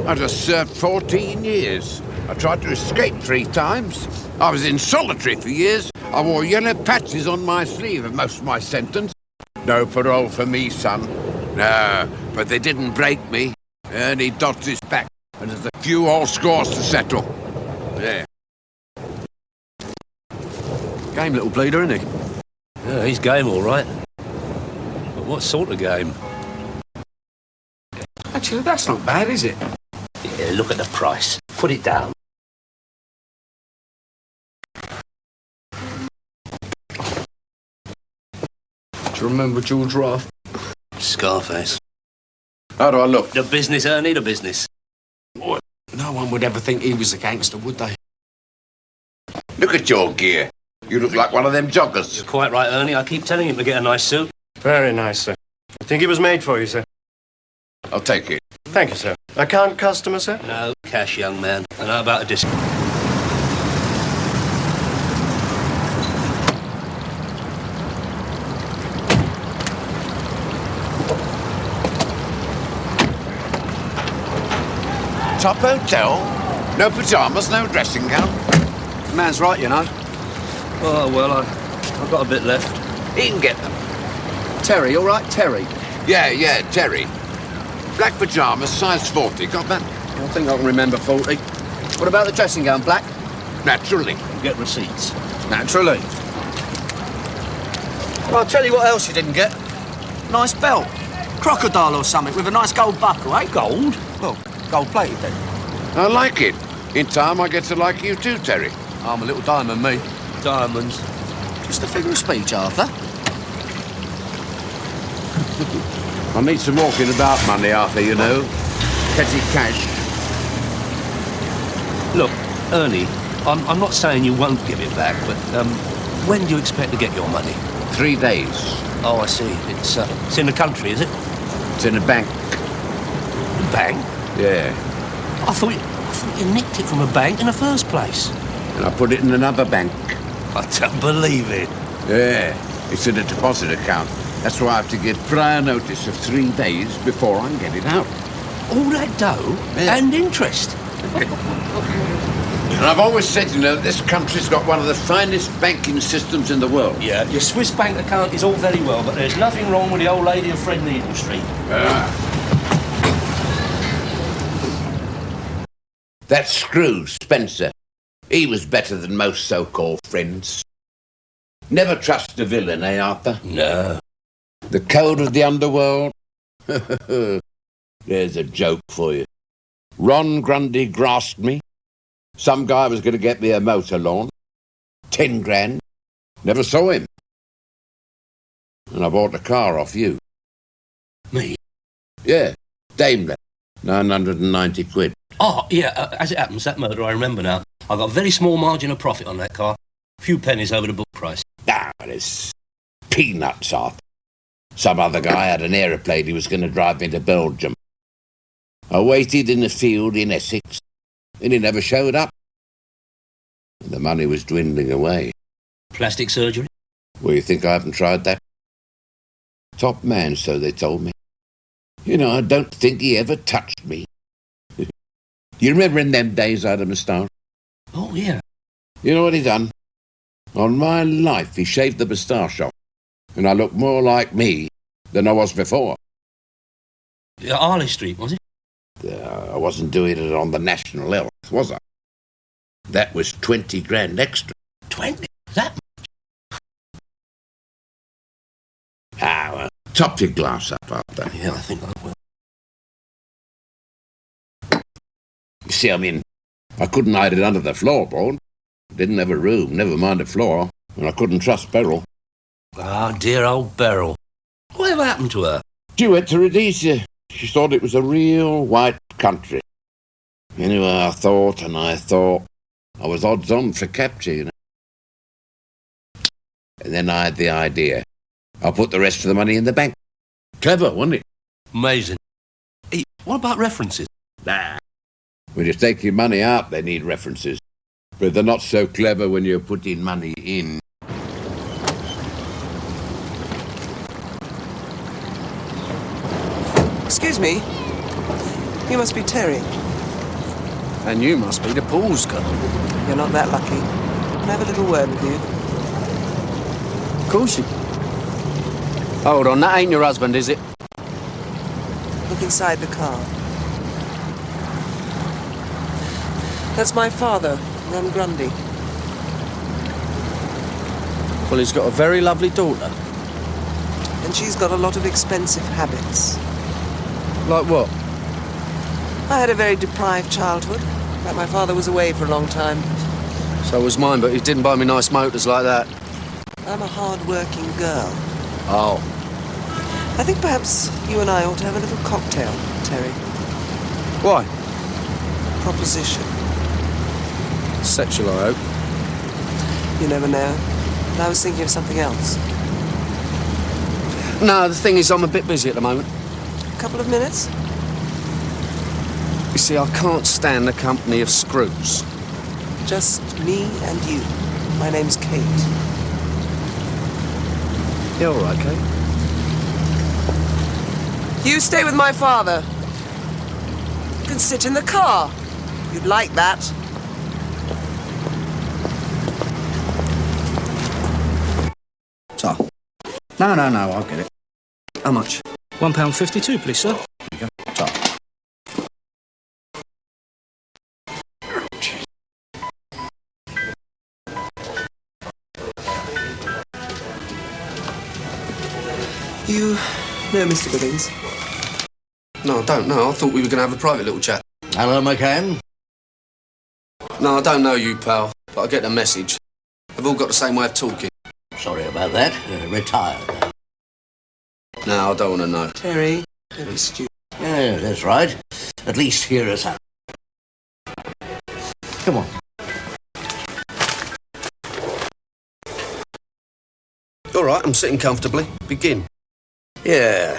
I just served 14 years. I tried to escape 3 times. I was in solitary for years. I wore yellow patches on my sleeve of most of my sentence. No parole for me, son. No, but they didn't break me. Ernie Dodds is back, and there's a few old scores to settle. Yeah. Game little bleeder, isn't he? Yeah, he's game, all right. But what sort of game? Actually, that's not bad, is it? Yeah, look at the price. Put it down. Do you remember George Raft? Scarface. How do I look? The business, Ernie, the business. Boy, no one would ever think he was a gangster, would they? Look at your gear. You look like one of them joggers. You're quite right, Ernie. I keep telling him to get a nice suit. Very nice, sir. I think it was made for you, sir. I'll take it. Thank you, sir. Account customer, sir? No, cash, young man. And how about a discount? Top hotel? No pyjamas, no dressing gown? The man's right, you know. Oh, well, I've got a bit left. He can get them. Terry, all right? Terry? Yeah, Terry. Black pyjamas, size 40. Got that? I think I can remember 40. What about the dressing gown, black? Naturally. Get receipts. Naturally. Well, I'll tell you what else you didn't get. Nice belt. Crocodile or something with a nice gold buckle, eh? Gold? Well, gold-plated then. I like it. In time, I get to like you too, Terry. I'm a little diamond, me. Diamonds. Just a figure of speech, Arthur. I need some walking about money, Arthur, you know. Petty cash. Look, Ernie, I'm not saying you won't give it back, but when do you expect to get your money? 3 days. Oh, I see. It's in the country, is it? It's in a bank. A bank? Yeah. I thought you nicked it from a bank in the first place. And I put it in another bank. I don't believe it. Yeah. It's in a deposit account. That's why I have to give prior notice of 3 days before I can get it out. All that dough? Yeah. And interest? And I've always said, you know, this country's got one of the finest banking systems in the world. Yeah, your Swiss bank account is all very well, but there's nothing wrong with the old lady of Fred Needle Street. That screw, Spencer, he was better than most so-called friends. Never trust a villain, eh, Arthur? No. The code of the underworld? There's a joke for you. Ron Grundy grasped me. Some guy was going to get me a motor lawn. 10 grand. Never saw him. And I bought the car off you. Me? Yeah, Daimler. 990 quid. Oh, yeah, as it happens, that motor, I remember now. I got a very small margin of profit on that car. A few pennies over the book price. Ah, it's peanuts, Arthur. Some other guy had an aeroplane he was going to drive me to Belgium. I waited in the field in Essex, and he never showed up. The money was dwindling away. Plastic surgery? Well, you think I haven't tried that? Top man, so they told me. You know, I don't think he ever touched me. You remember in them days I had a moustache? Oh, yeah. You know what he done? On my life, he shaved the moustache off, and I looked more like me than I was before. Yeah, Harley Street, was it? I wasn't doing it on the national health, was I? That was 20 grand extra. 20? That much? Well, top your glass up, Arthur. Yeah, I think I will. You see, I mean, I couldn't hide it under the floorboard. Didn't have a room, never mind the floor, and I couldn't trust Beryl. Ah, dear old Beryl. Whatever happened to her? She went to Rhodesia. She thought it was a real white country. Anyway, I thought I was odds on for capture, you know. And then I had the idea. I put the rest of the money in the bank. Clever, wasn't it? Amazing. Hey, what about references? Nah. When you take your money out, they need references. But they're not so clever when you're putting money in. Excuse me. You must be Terry. And you must be the Paul's girl. You're not that lucky. Can I have a little word with you? Of course you... Hold on, that ain't your husband, is it? Look inside the car. That's my father, Ron Grundy. Well, he's got a very lovely daughter. And she's got a lot of expensive habits. Like what? I had a very deprived childhood. But my father was away for a long time. So was mine, but he didn't buy me nice motors like that. I'm a hard-working girl. Oh. I think perhaps you and I ought to have a little cocktail, Terry. Why? Proposition. Sexual, I hope. You never know. But I was thinking of something else. No, the thing is, I'm a bit busy at the moment. A couple of minutes? You see, I can't stand the company of screws. Just me and you. My name's Kate. You all right, Kate? You stay with my father. You can sit in the car. You'd like that. So. No, I'll get it. How much? £1.52, please, sir. There you go. So. You know Mr. Billings? No, I don't know. I thought we were going to have a private little chat. Hello, McCann. No, I don't know you, pal, but I get the message. They've all got the same way of talking. Sorry about that. Retired. No, I don't want to know. Terry, don't be stupid. Yeah, that's right. At least hear us out. Come on. All right, I'm sitting comfortably. Begin. Yeah.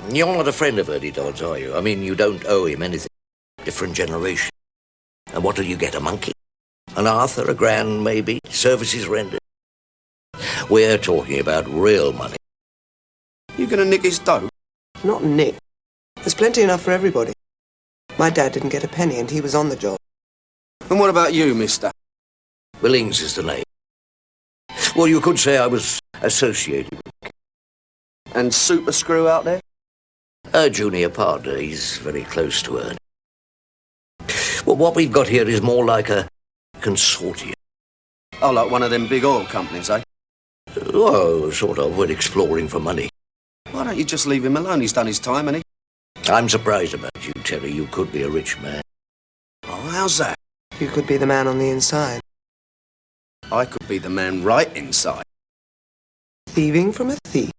You're not a friend of Ernie Dodd's, are you? I mean, you don't owe him anything. Different generation. And what'll you get, a monkey? An Arthur, a grand, maybe? Services rendered. We're talking about real money. You gonna nick his dough? Not nick. There's plenty enough for everybody. My dad didn't get a penny and he was on the job. And what about you, mister? Billings is the name. Well, you could say I was associated with him. And Super Screw out there? A junior partner. He's very close to Ernie. Well, what we've got here is more like a consortium. Oh, like one of them big oil companies, eh? Oh, sort of. We're exploring for money. Why don't you just leave him alone? He's done his time, hasn't he? I'm surprised about you, Terry. You could be a rich man. Oh, how's that? You could be the man on the inside. I could be the man right inside. Thieving from a thief.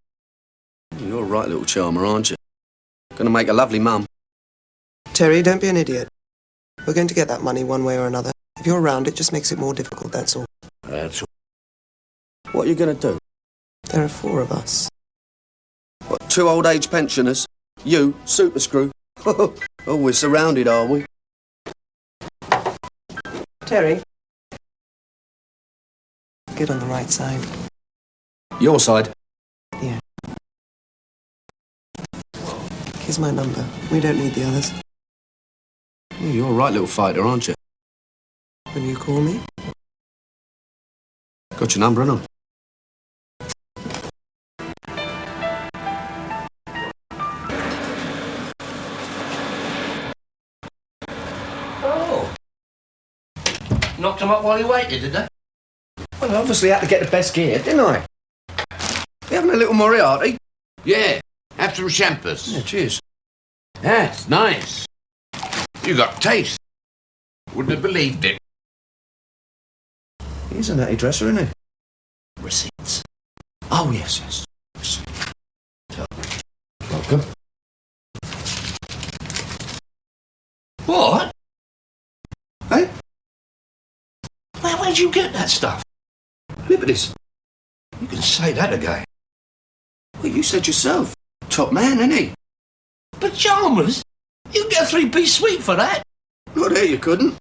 You're a right little charmer, aren't you? Gonna make a lovely mum. Terry, don't be an idiot. We're going to get that money one way or another. If you're around, it just makes it more difficult, that's all. That's all. What are you gonna do? There are 4 of us. What, 2 old age pensioners? You, Super Screw? Oh, we're surrounded, are we? Terry. Get on the right side. Your side? Yeah. Here's my number. We don't need the others. Yeah, you're a right little fighter, aren't you? When you call me? Got your number, haven't I? Oh. Knocked him up while you waited, did they? Well, I obviously had to get the best gear, didn't I? You having a little Moriarty? Yeah, have some champers. Yeah, cheers. That's nice. You got taste. Wouldn't have believed it. He's a natty dresser, isn't he? Receipts. Oh, yes. Welcome. What? Hey? Where'd you get that stuff? Liberties. You can say that again. Well, you said yourself. Top man, isn't he? Pyjamas? You get a 3-piece suite for that? Not here, you couldn't.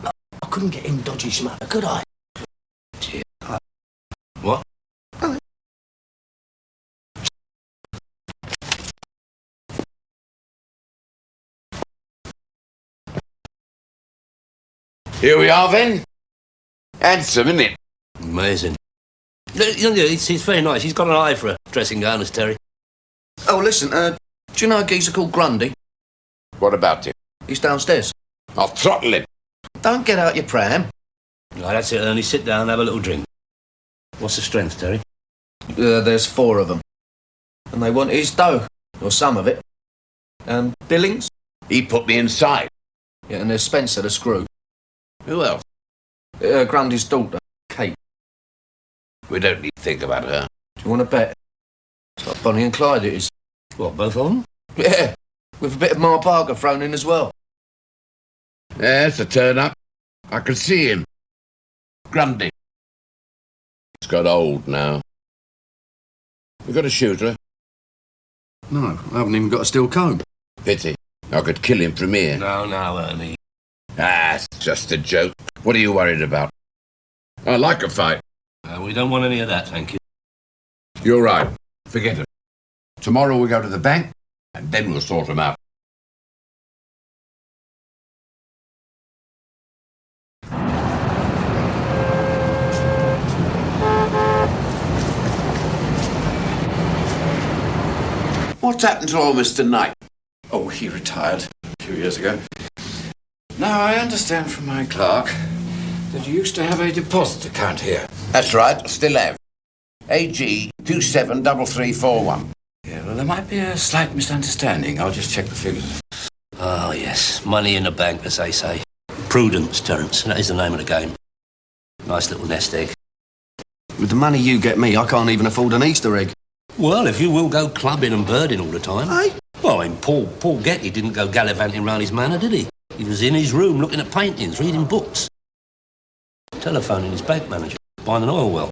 I couldn't get him dodgy smuggler, could I? Dear. What? Here we are, then. Handsome, isn't it? Amazing. It's very nice. He's got an eye for a dressing gown, as Terry. Oh, listen, do you know a geezer called Grundy? What about him? He's downstairs. I'll throttle him. Don't get out your pram. Right, that's it, Ernie. Sit down and have a little drink. What's the strength, Terry? There's 4 of them. And they want his dough. Or some of it. Billings? He put me inside. Yeah, and there's Spencer the Screw. Who else? Grundy's daughter, Kate. We don't need to think about her. Do you want to bet? It's like Bonnie and Clyde, it is. What, both of them? Yeah, with a bit of Mar Parker thrown in as well. There's a turn-up. I can see him. Grundy. He's got old now. You got a shooter? No, I haven't even got a steel comb. Pity. I could kill him from here. No, Ernie. Ah, it's just a joke. What are you worried about? I like a fight. We don't want any of that, thank you. You're right. Forget it. Tomorrow we go to the bank, and then we'll sort them out. What's happened to old Mr. Knight? Oh, he retired a few years ago. Now, I understand from my clerk that you used to have a deposit account here. That's right, I still have. AG 273341. Yeah, well, there might be a slight misunderstanding. I'll just check the figures. Oh, yes. Money in the bank, as they say. Prudence, Terence. That is the name of the game. Nice little nest egg. With the money you get me, I can't even afford an Easter egg. Well, if you will go clubbing and birding all the time. Hey? Well, I mean, Paul Getty didn't go gallivanting round his manor, did he? He was in his room looking at paintings, reading books. Telephoning his bank manager, buying an oil well.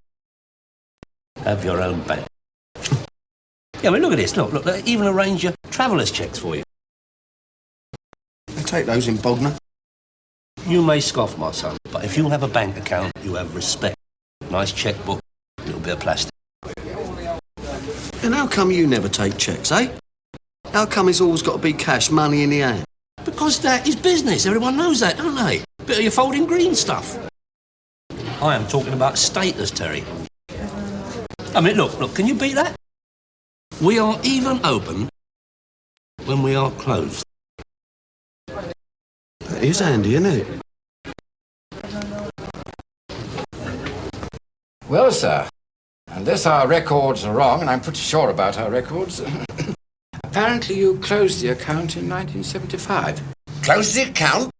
Have your own bank. Yeah, I mean, look at this. Look, they even arrange your traveller's checks for you. I take those in Bognor. You may scoff, my son, but if you have a bank account, you have respect. Nice checkbook, a little bit of plastic. And how come you never take checks, eh? How come it's always got to be cash, money in the hand? Because that is business. Everyone knows that, don't they? Bit of your folding green stuff. I am talking about status, Terry. I mean, look, can you beat that? We are even open when we are closed. That is handy, isn't it? Well, sir, unless our records are wrong, and I'm pretty sure about our records, apparently you closed the account in 1975. Close the account?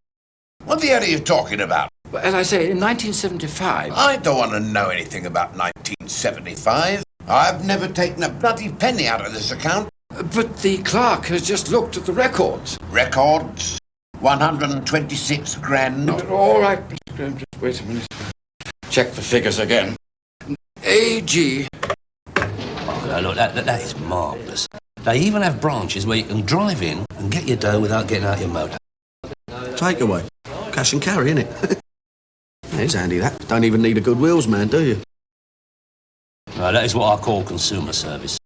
What the hell are you talking about? Well, as I say, in 1975... I don't want to know anything about 1975. I've never taken a bloody penny out of this account. But the clerk has just looked at the records. Records? 126 grand. All right, Mr. Graham, just wait a minute. Check the figures again. AG. Oh, no, look, that is marvellous. They even have branches where you can drive in and get your dough without getting out your motor. Takeaway. Cash and carry, innit? It's handy, that. Don't even need a good wheels man, do you? No, that is what I call consumer service.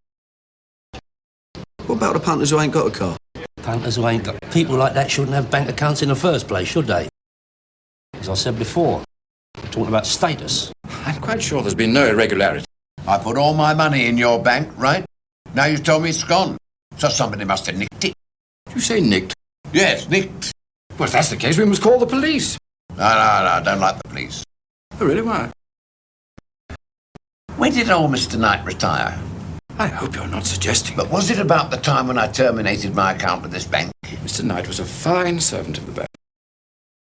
What about the punters who ain't got a car? Punters who ain't got... People like that shouldn't have bank accounts in the first place, should they? As I said before, we're talking about status. I'm quite sure there's been no irregularity. I put all my money in your bank, right? Now you told me it's gone. So somebody must have nicked it. Did you say nicked? Yes, nicked. Well, if that's the case, we must call the police. No, I don't like the police. Oh, really? Why? When did old Mr. Knight retire? I hope you're not suggesting... But was it about the time when I terminated my account with this bank? Mr. Knight was a fine servant of the bank.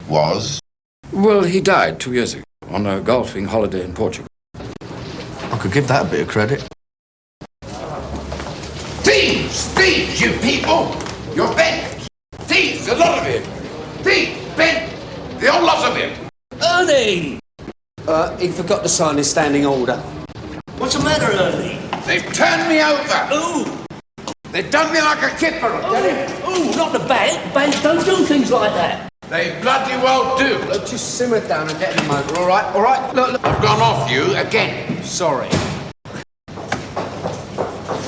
Was? Well, he died 2 years ago on a golfing holiday in Portugal. I could give that a bit of credit. Thieves! Thieves, you people! You're bent! Thieves, a lot of him! Thieves, bent! The whole lot of him! Ernie! He forgot to sign his standing order. What's the matter, Ernie? They've turned me over! Ooh! They've done me like a kipper, I tell you! Ooh, not the bank. Banks don't do things like that. They bloody well do! Look, just simmer down and get in the motor, all right? All right? Look. I've gone off you again. Sorry.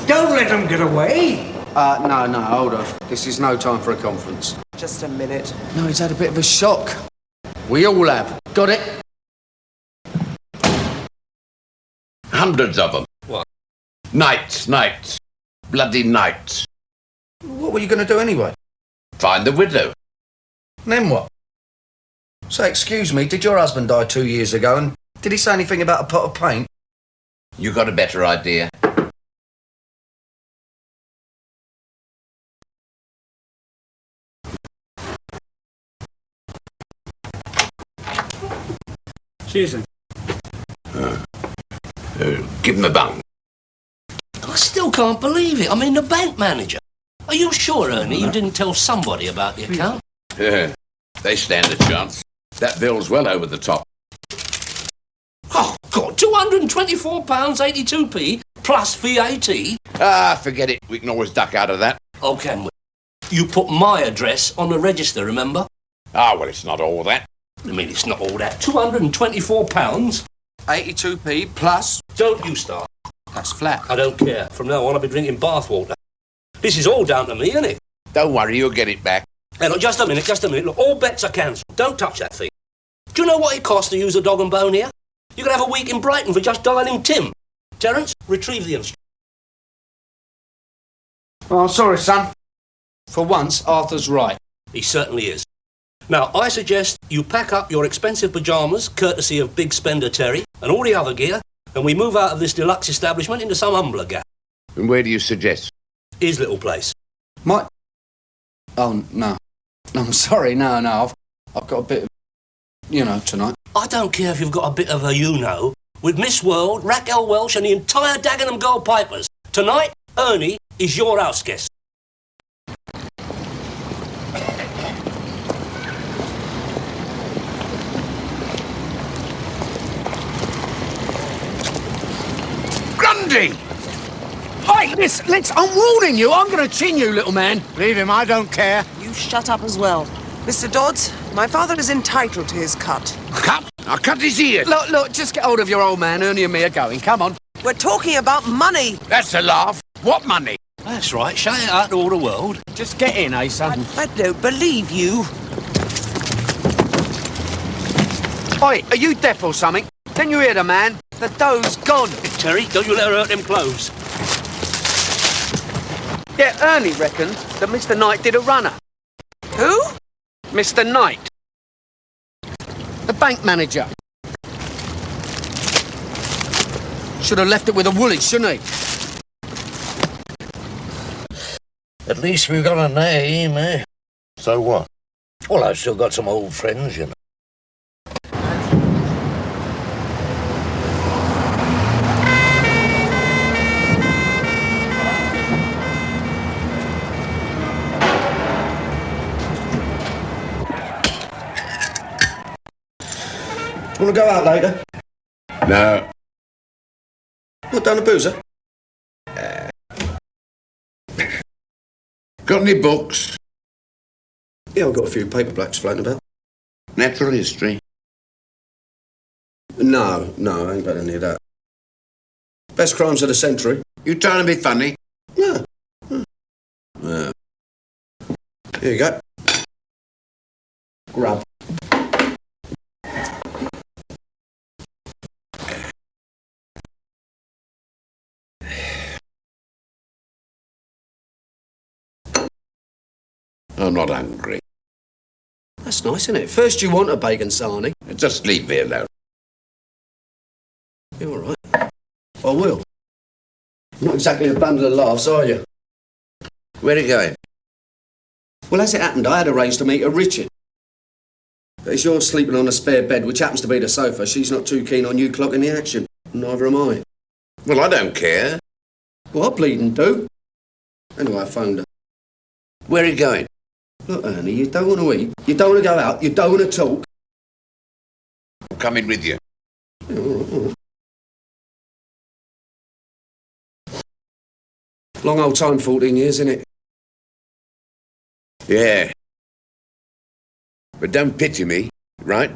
Don't let them get away. No, hold on. This is no time for a conference. Just a minute. No, he's had a bit of a shock. We all have. Got it? Hundreds of them. What? Knights. Bloody knights. What were you going to do anyway? Find the widow. And then what? Say, excuse me, did your husband die 2 years ago, and did he say anything about a pot of paint? You got a better idea? Cheers, Give him a bung. I still can't believe it. I mean, the bank manager. Are you sure, Ernie, you didn't tell somebody about the account? Yeah, they stand a chance. That bill's well over the top. Oh, God, £224.82p plus VAT? Ah, forget it. We can always duck out of that. Oh, can we? You put my address on the register, remember? Ah, well, it's not all that. I mean, it's not all that. £224? 82p plus. Don't you start. That's flat. I don't care. From now on, I'll be drinking bathwater. This is all down to me, isn't it? Don't worry, you'll get it back. Hey, look, just a minute. Look, all bets are cancelled. Don't touch that thing. Do you know what it costs to use a dog and bone here? You could have a week in Brighton for just dialing Tim. Terence, retrieve the instrument. Oh, sorry, son. For once, Arthur's right. He certainly is. Now, I suggest you pack up your expensive pyjamas, courtesy of Big Spender Terry, and all the other gear, and we move out of this deluxe establishment into some humbler gap. And where do you suggest? His little place. My... Oh, no. No, I'm sorry, no. I've got a bit of... You know, tonight. I don't care if you've got a bit of a you-know. With Miss World, Raquel Welsh, and the entire Dagenham Gold Pipers. Tonight, Ernie is your house guest. Grundy! Hey, listen, I'm warning you. I'm going to chin you, little man. Leave him, I don't care. You shut up as well. Mr. Dodds, my father is entitled to his cut. Cut? I'll cut his ears. Look, just get hold of your old man. Ernie and me are going. Come on. We're talking about money. That's a laugh. What money? That's right. Shout it out to all the world. Just get in, eh, son? I don't believe you. Oi, are you deaf or something? Can you hear the man? The dough's gone. Terry, don't you let her hurt them clothes. Yeah, Ernie reckoned that Mr. Knight did a runner. Who? Mr. Knight. The bank manager. Should have left it with a woolly, shouldn't he? At least we've got a name, eh? So what? Well, I've still got some old friends, you know. Want to go out later? No. What, down the boozer? Got any books? Yeah, I've got a few paperbacks floating about. Natural history? No, I ain't got any of that. Best crimes of the century. You trying to be funny? Yeah. Here you go. Grub. I'm not hungry. That's nice, isn't it? First you want a bacon sarnie. Just leave me alone. You're all right. I will. Not exactly a bundle of laughs, are you? Where are you going? Well, as it happened, I had arranged to meet a Richard. But as you're sleeping on a spare bed, which happens to be the sofa, she's not too keen on you clocking the action. Neither am I. Well, I don't care. Well, I bleeding do. Anyway, I phoned her. Where are you going? Look, Ernie, you don't want to eat, you don't want to go out, you don't want to talk. I'm coming with you. Yeah, all right. Long old time, 14 years, isn't it? Yeah. But don't pity me, right?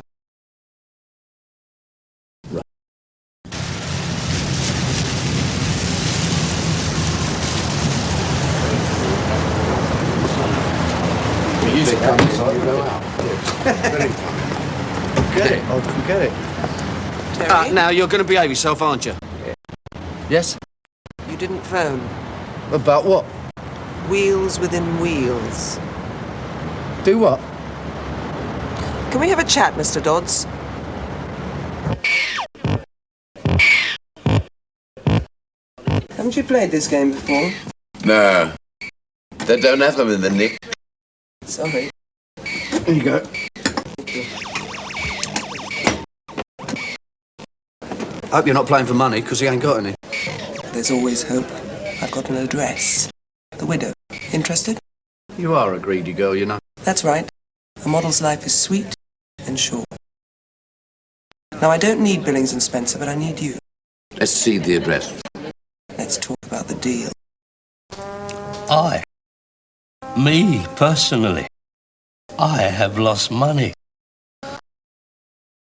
Music comes inside, you go out. Get it, I'll forget it. Now, you're going to behave yourself, aren't you? Yes? You didn't phone. About what? Wheels within wheels. Do what? Can we have a chat, Mr. Dodds? Haven't you played this game before? No. They don't have them in the nick. Sorry. Here you go. Hope you're not playing for money, because he ain't got any. There's always hope. I've got an address. The widow. Interested? You are a greedy girl, you know. That's right. A model's life is sweet and short. Now, I don't need Billings and Spencer, but I need you. Let's see the address. Let's talk about the deal. Aye. Me, personally, I have lost money.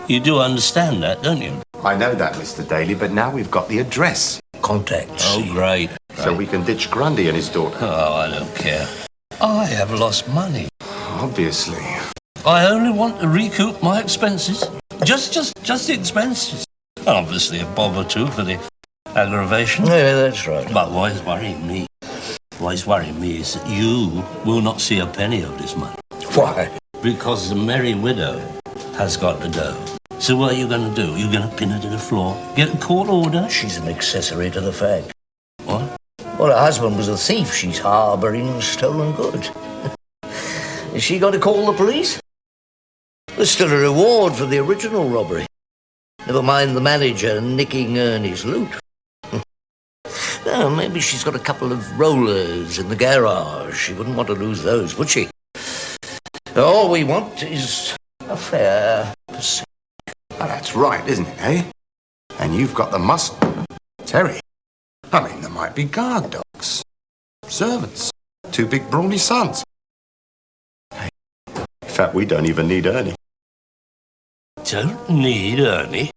You do understand that, don't you? I know that, Mr. Daly, but now we've got the address. Contacts. Oh, great. So we can ditch Grundy and his daughter. Oh, I don't care. I have lost money. Obviously. I only want to recoup my expenses. Just the expenses. And obviously a bob or two for the aggravation. Yeah, that's right. But what is worrying me? What is worrying me is that you will not see a penny of this money. Why? Because the merry widow has got to go. So what are you going to do? You're going to pin her to the floor? Get a court order? She's an accessory to the fact. What? Well, her husband was a thief. She's harbouring stolen goods. Is she going to call the police? There's still a reward for the original robbery. Never mind the manager nicking Ernie's loot. Well, maybe she's got a couple of rollers in the garage. She wouldn't want to lose those, would she? All we want is a fair percentage. Oh, that's right, isn't it, eh? And you've got the muscle. Terry. I mean, there might be guard dogs. Servants. 2 big brawny sons. Hey, in fact, we don't even need Ernie. Don't need Ernie?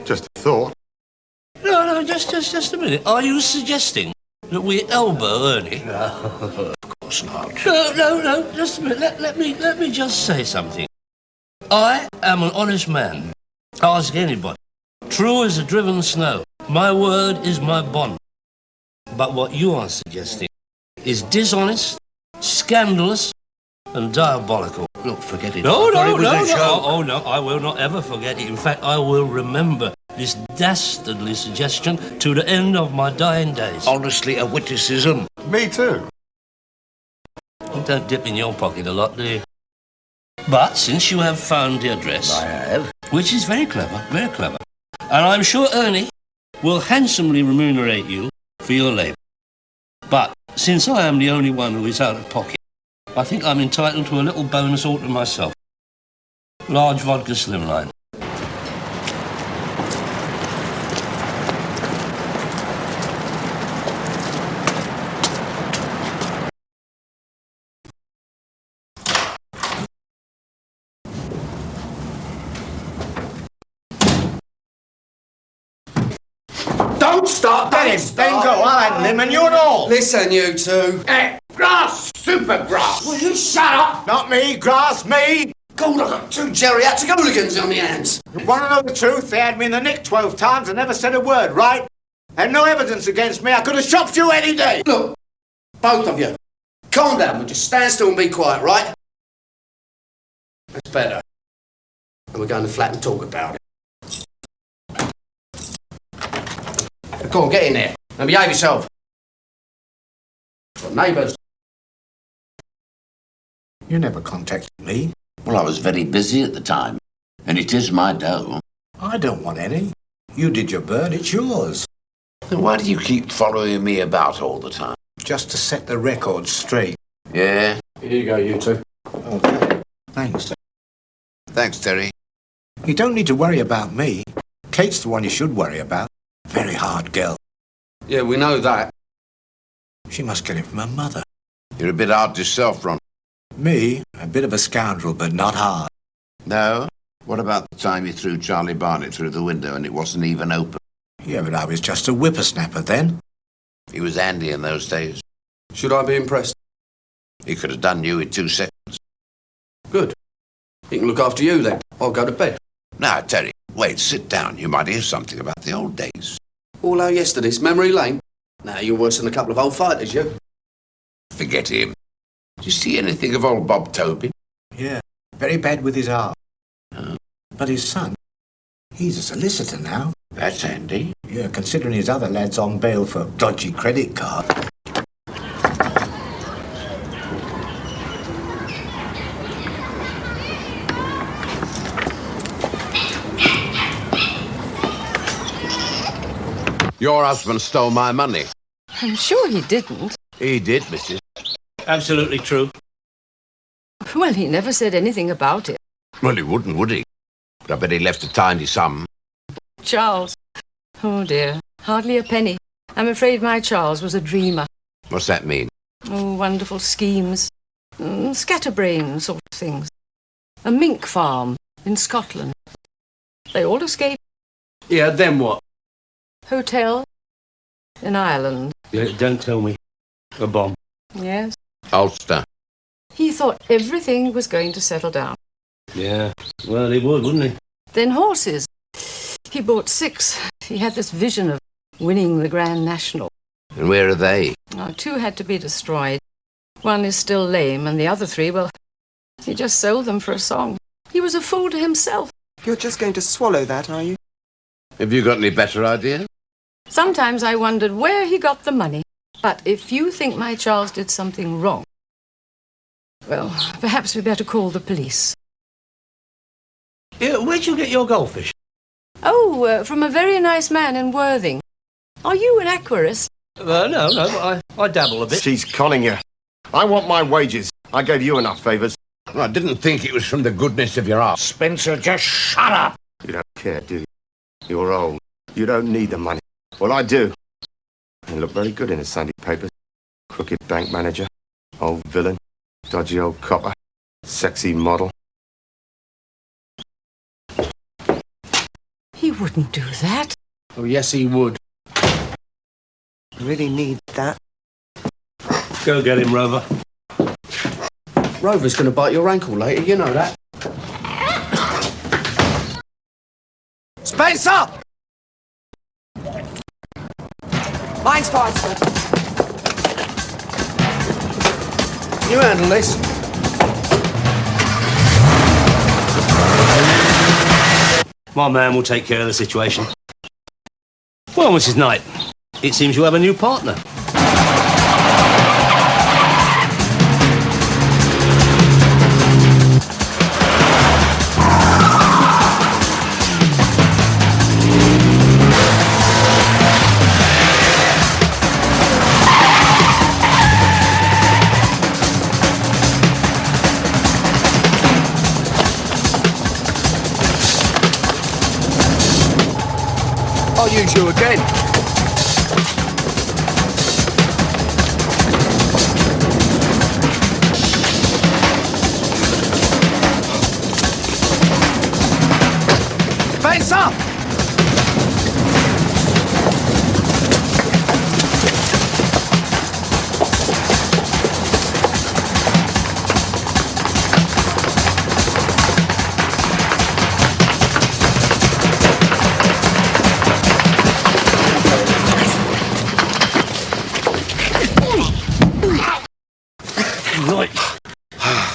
Just a thought. No, just a minute. Are you suggesting that we elbow Ernie? No, of course not. No, just a minute. Let me just say something. I am an honest man. Ask anybody. True as the driven snow. My word is my bond. But what you are suggesting is dishonest, scandalous, and diabolical. Look, forget it. No. Joke. Oh, no, I will not ever forget it. In fact, I will remember this dastardly suggestion to the end of my dying days. Honestly, a witticism. Me too. You don't dip in your pocket a lot, do you? But since you have found the address... I have. Which is very clever, and I'm sure Ernie will handsomely remunerate you for your labour. But since I am the only one who is out of pocket, I think I'm entitled to a little bonus all to myself. Large vodka slimline. Don't start that! Then go, I'll handle him and you and all! Listen, you two. Grass! Super grass! Will you shut up? Not me, grass, me! God, I've got 2 geriatric hooligans on my hands. You want to know the truth? They had me in the nick 12 times and never said a word, right? Had no evidence against me. I could have chopped you any day. Look, both of you, calm down. We'll just stand still and be quiet, right? That's better. And we're going to the flat and talk about it. Go on, get in there and behave yourself. Got neighbours. You never contacted me. Well, I was very busy at the time, and it is my dough. I don't want any. You did your bird, it's yours. Then why do you keep following me about all the time? Just to set the record straight. Yeah? Here you go, you two. Okay. Thanks. Thanks, Terry. You don't need to worry about me. Kate's the one you should worry about. Very hard girl. Yeah, we know that. She must get it from her mother. You're a bit hard yourself, Ron. Me? A bit of a scoundrel, but not hard. No? What about the time you threw Charlie Barnett through the window and it wasn't even open? Yeah, but I was just a whippersnapper then. He was handy in those days. Should I be impressed? He could have done you in 2 seconds. Good. He can look after you then. I'll go to bed. Now, Terry, wait, sit down. You might hear something about the old days. All our yesterday's memory lane. Now you're worse than a couple of old fighters, you. Forget him. Did you see anything of old Bob Tobin? Yeah, very bad with his heart. But his son, he's a solicitor now. That's handy. Yeah, considering his other lad's on bail for dodgy credit card. Your husband stole my money. I'm sure he didn't. He did, missus. Absolutely true. Well, he never said anything about it. Well, he wouldn't, would he? But I bet he left a tiny sum. Charles. Oh, dear. Hardly a penny. I'm afraid my Charles was a dreamer. What's that mean? Oh, wonderful schemes. Scatterbrain sort of things. A mink farm in Scotland. They all escaped. Yeah, then what? Hotel in Ireland. Yeah, don't tell me. A bomb. Yes. Ulster. He thought everything was going to settle down. Yeah, well, he would, wouldn't he? Then horses. He bought 6. He had this vision of winning the Grand National. And where are they? 2 had to be destroyed. 1 is still lame, and the other 3, well, he just sold them for a song. He was a fool to himself. You're just going to swallow that, are you? Have you got any better idea? Sometimes I wondered where he got the money. But if you think my Charles did something wrong, well, perhaps we better call the police. Yeah, where'd you get your goldfish? Oh, from a very nice man in Worthing. Are you an aquarist? No, but I dabble a bit. She's conning you. I want my wages. I gave you enough favours. I didn't think it was from the goodness of your heart. Spencer, just shut up. You don't care, do you? You're old. You don't need the money. Well, I do. You look very good in the Sunday papers. Crooked bank manager, old villain, dodgy old copper, sexy model. He wouldn't do that. Oh, yes, he would. Really need that. Go get him, Rover. Rover's going to bite your ankle later, you know that. Spencer! Mine's fine, sir. You handle this. My man will take care of the situation. Well, Mrs. Knight, it seems you have a new partner. I'll use you again. Face up!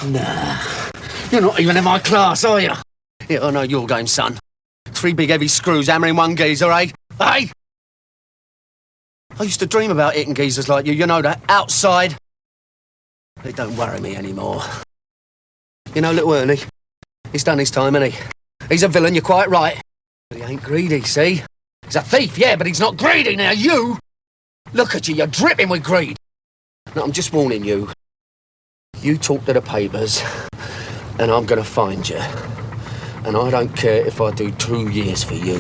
Nah. You're not even in my class, are you? Yeah, I know your game, son. 3 big heavy screws hammering one geezer, eh? Hey! I used to dream about hitting geezers like you know that, outside. They don't worry me anymore. You know, little Ernie, he's done his time, hasn't he? He's a villain, you're quite right. But he ain't greedy, see? He's a thief, yeah, but he's not greedy now, you! Look at you, you're dripping with greed. No, I'm just warning you. You talk to the papers, and I'm going to find you. And I don't care if I do 2 years for you.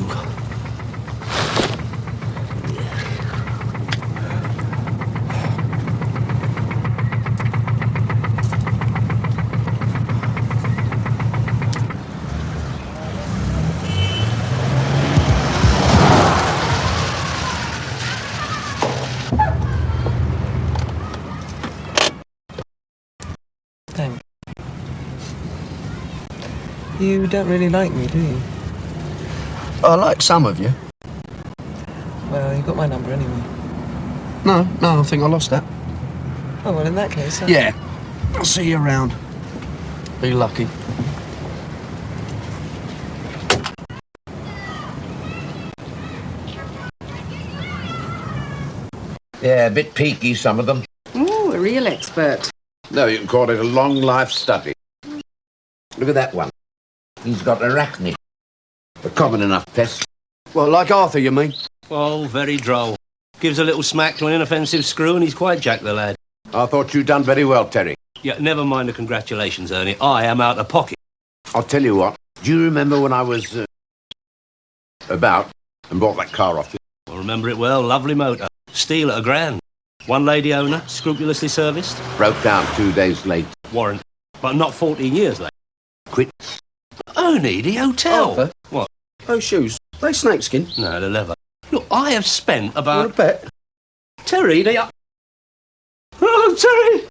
Thanks. You don't really like me, do you? I like some of you. Well, you got my number anyway. No, I think I lost that. Oh, well, in that case... Yeah. I'll see you around. Be lucky. Yeah, a bit peaky, some of them. Ooh, a real expert. No, you can call it a long life study. Look at that one. He's got arachne. A common enough pest. Well, like Arthur, you mean? Oh, very droll. Gives a little smack to an inoffensive screw and he's quite jack the lad. I thought you'd done very well, Terry. Yeah, never mind the congratulations, Ernie. I am out of pocket. I'll tell you what. Do you remember when I was about and bought that car off you? I remember it well. Lovely motor. Steel at £1,000. One lady owner, scrupulously serviced. Broke down 2 days late. warrant, but not 14 years later. Quit. Ernie, the hotel. Arthur? What? Those shoes, they snakeskin? No, they're leather. Look, I have spent about... Want a bet? Terry, they are... Oh, Terry!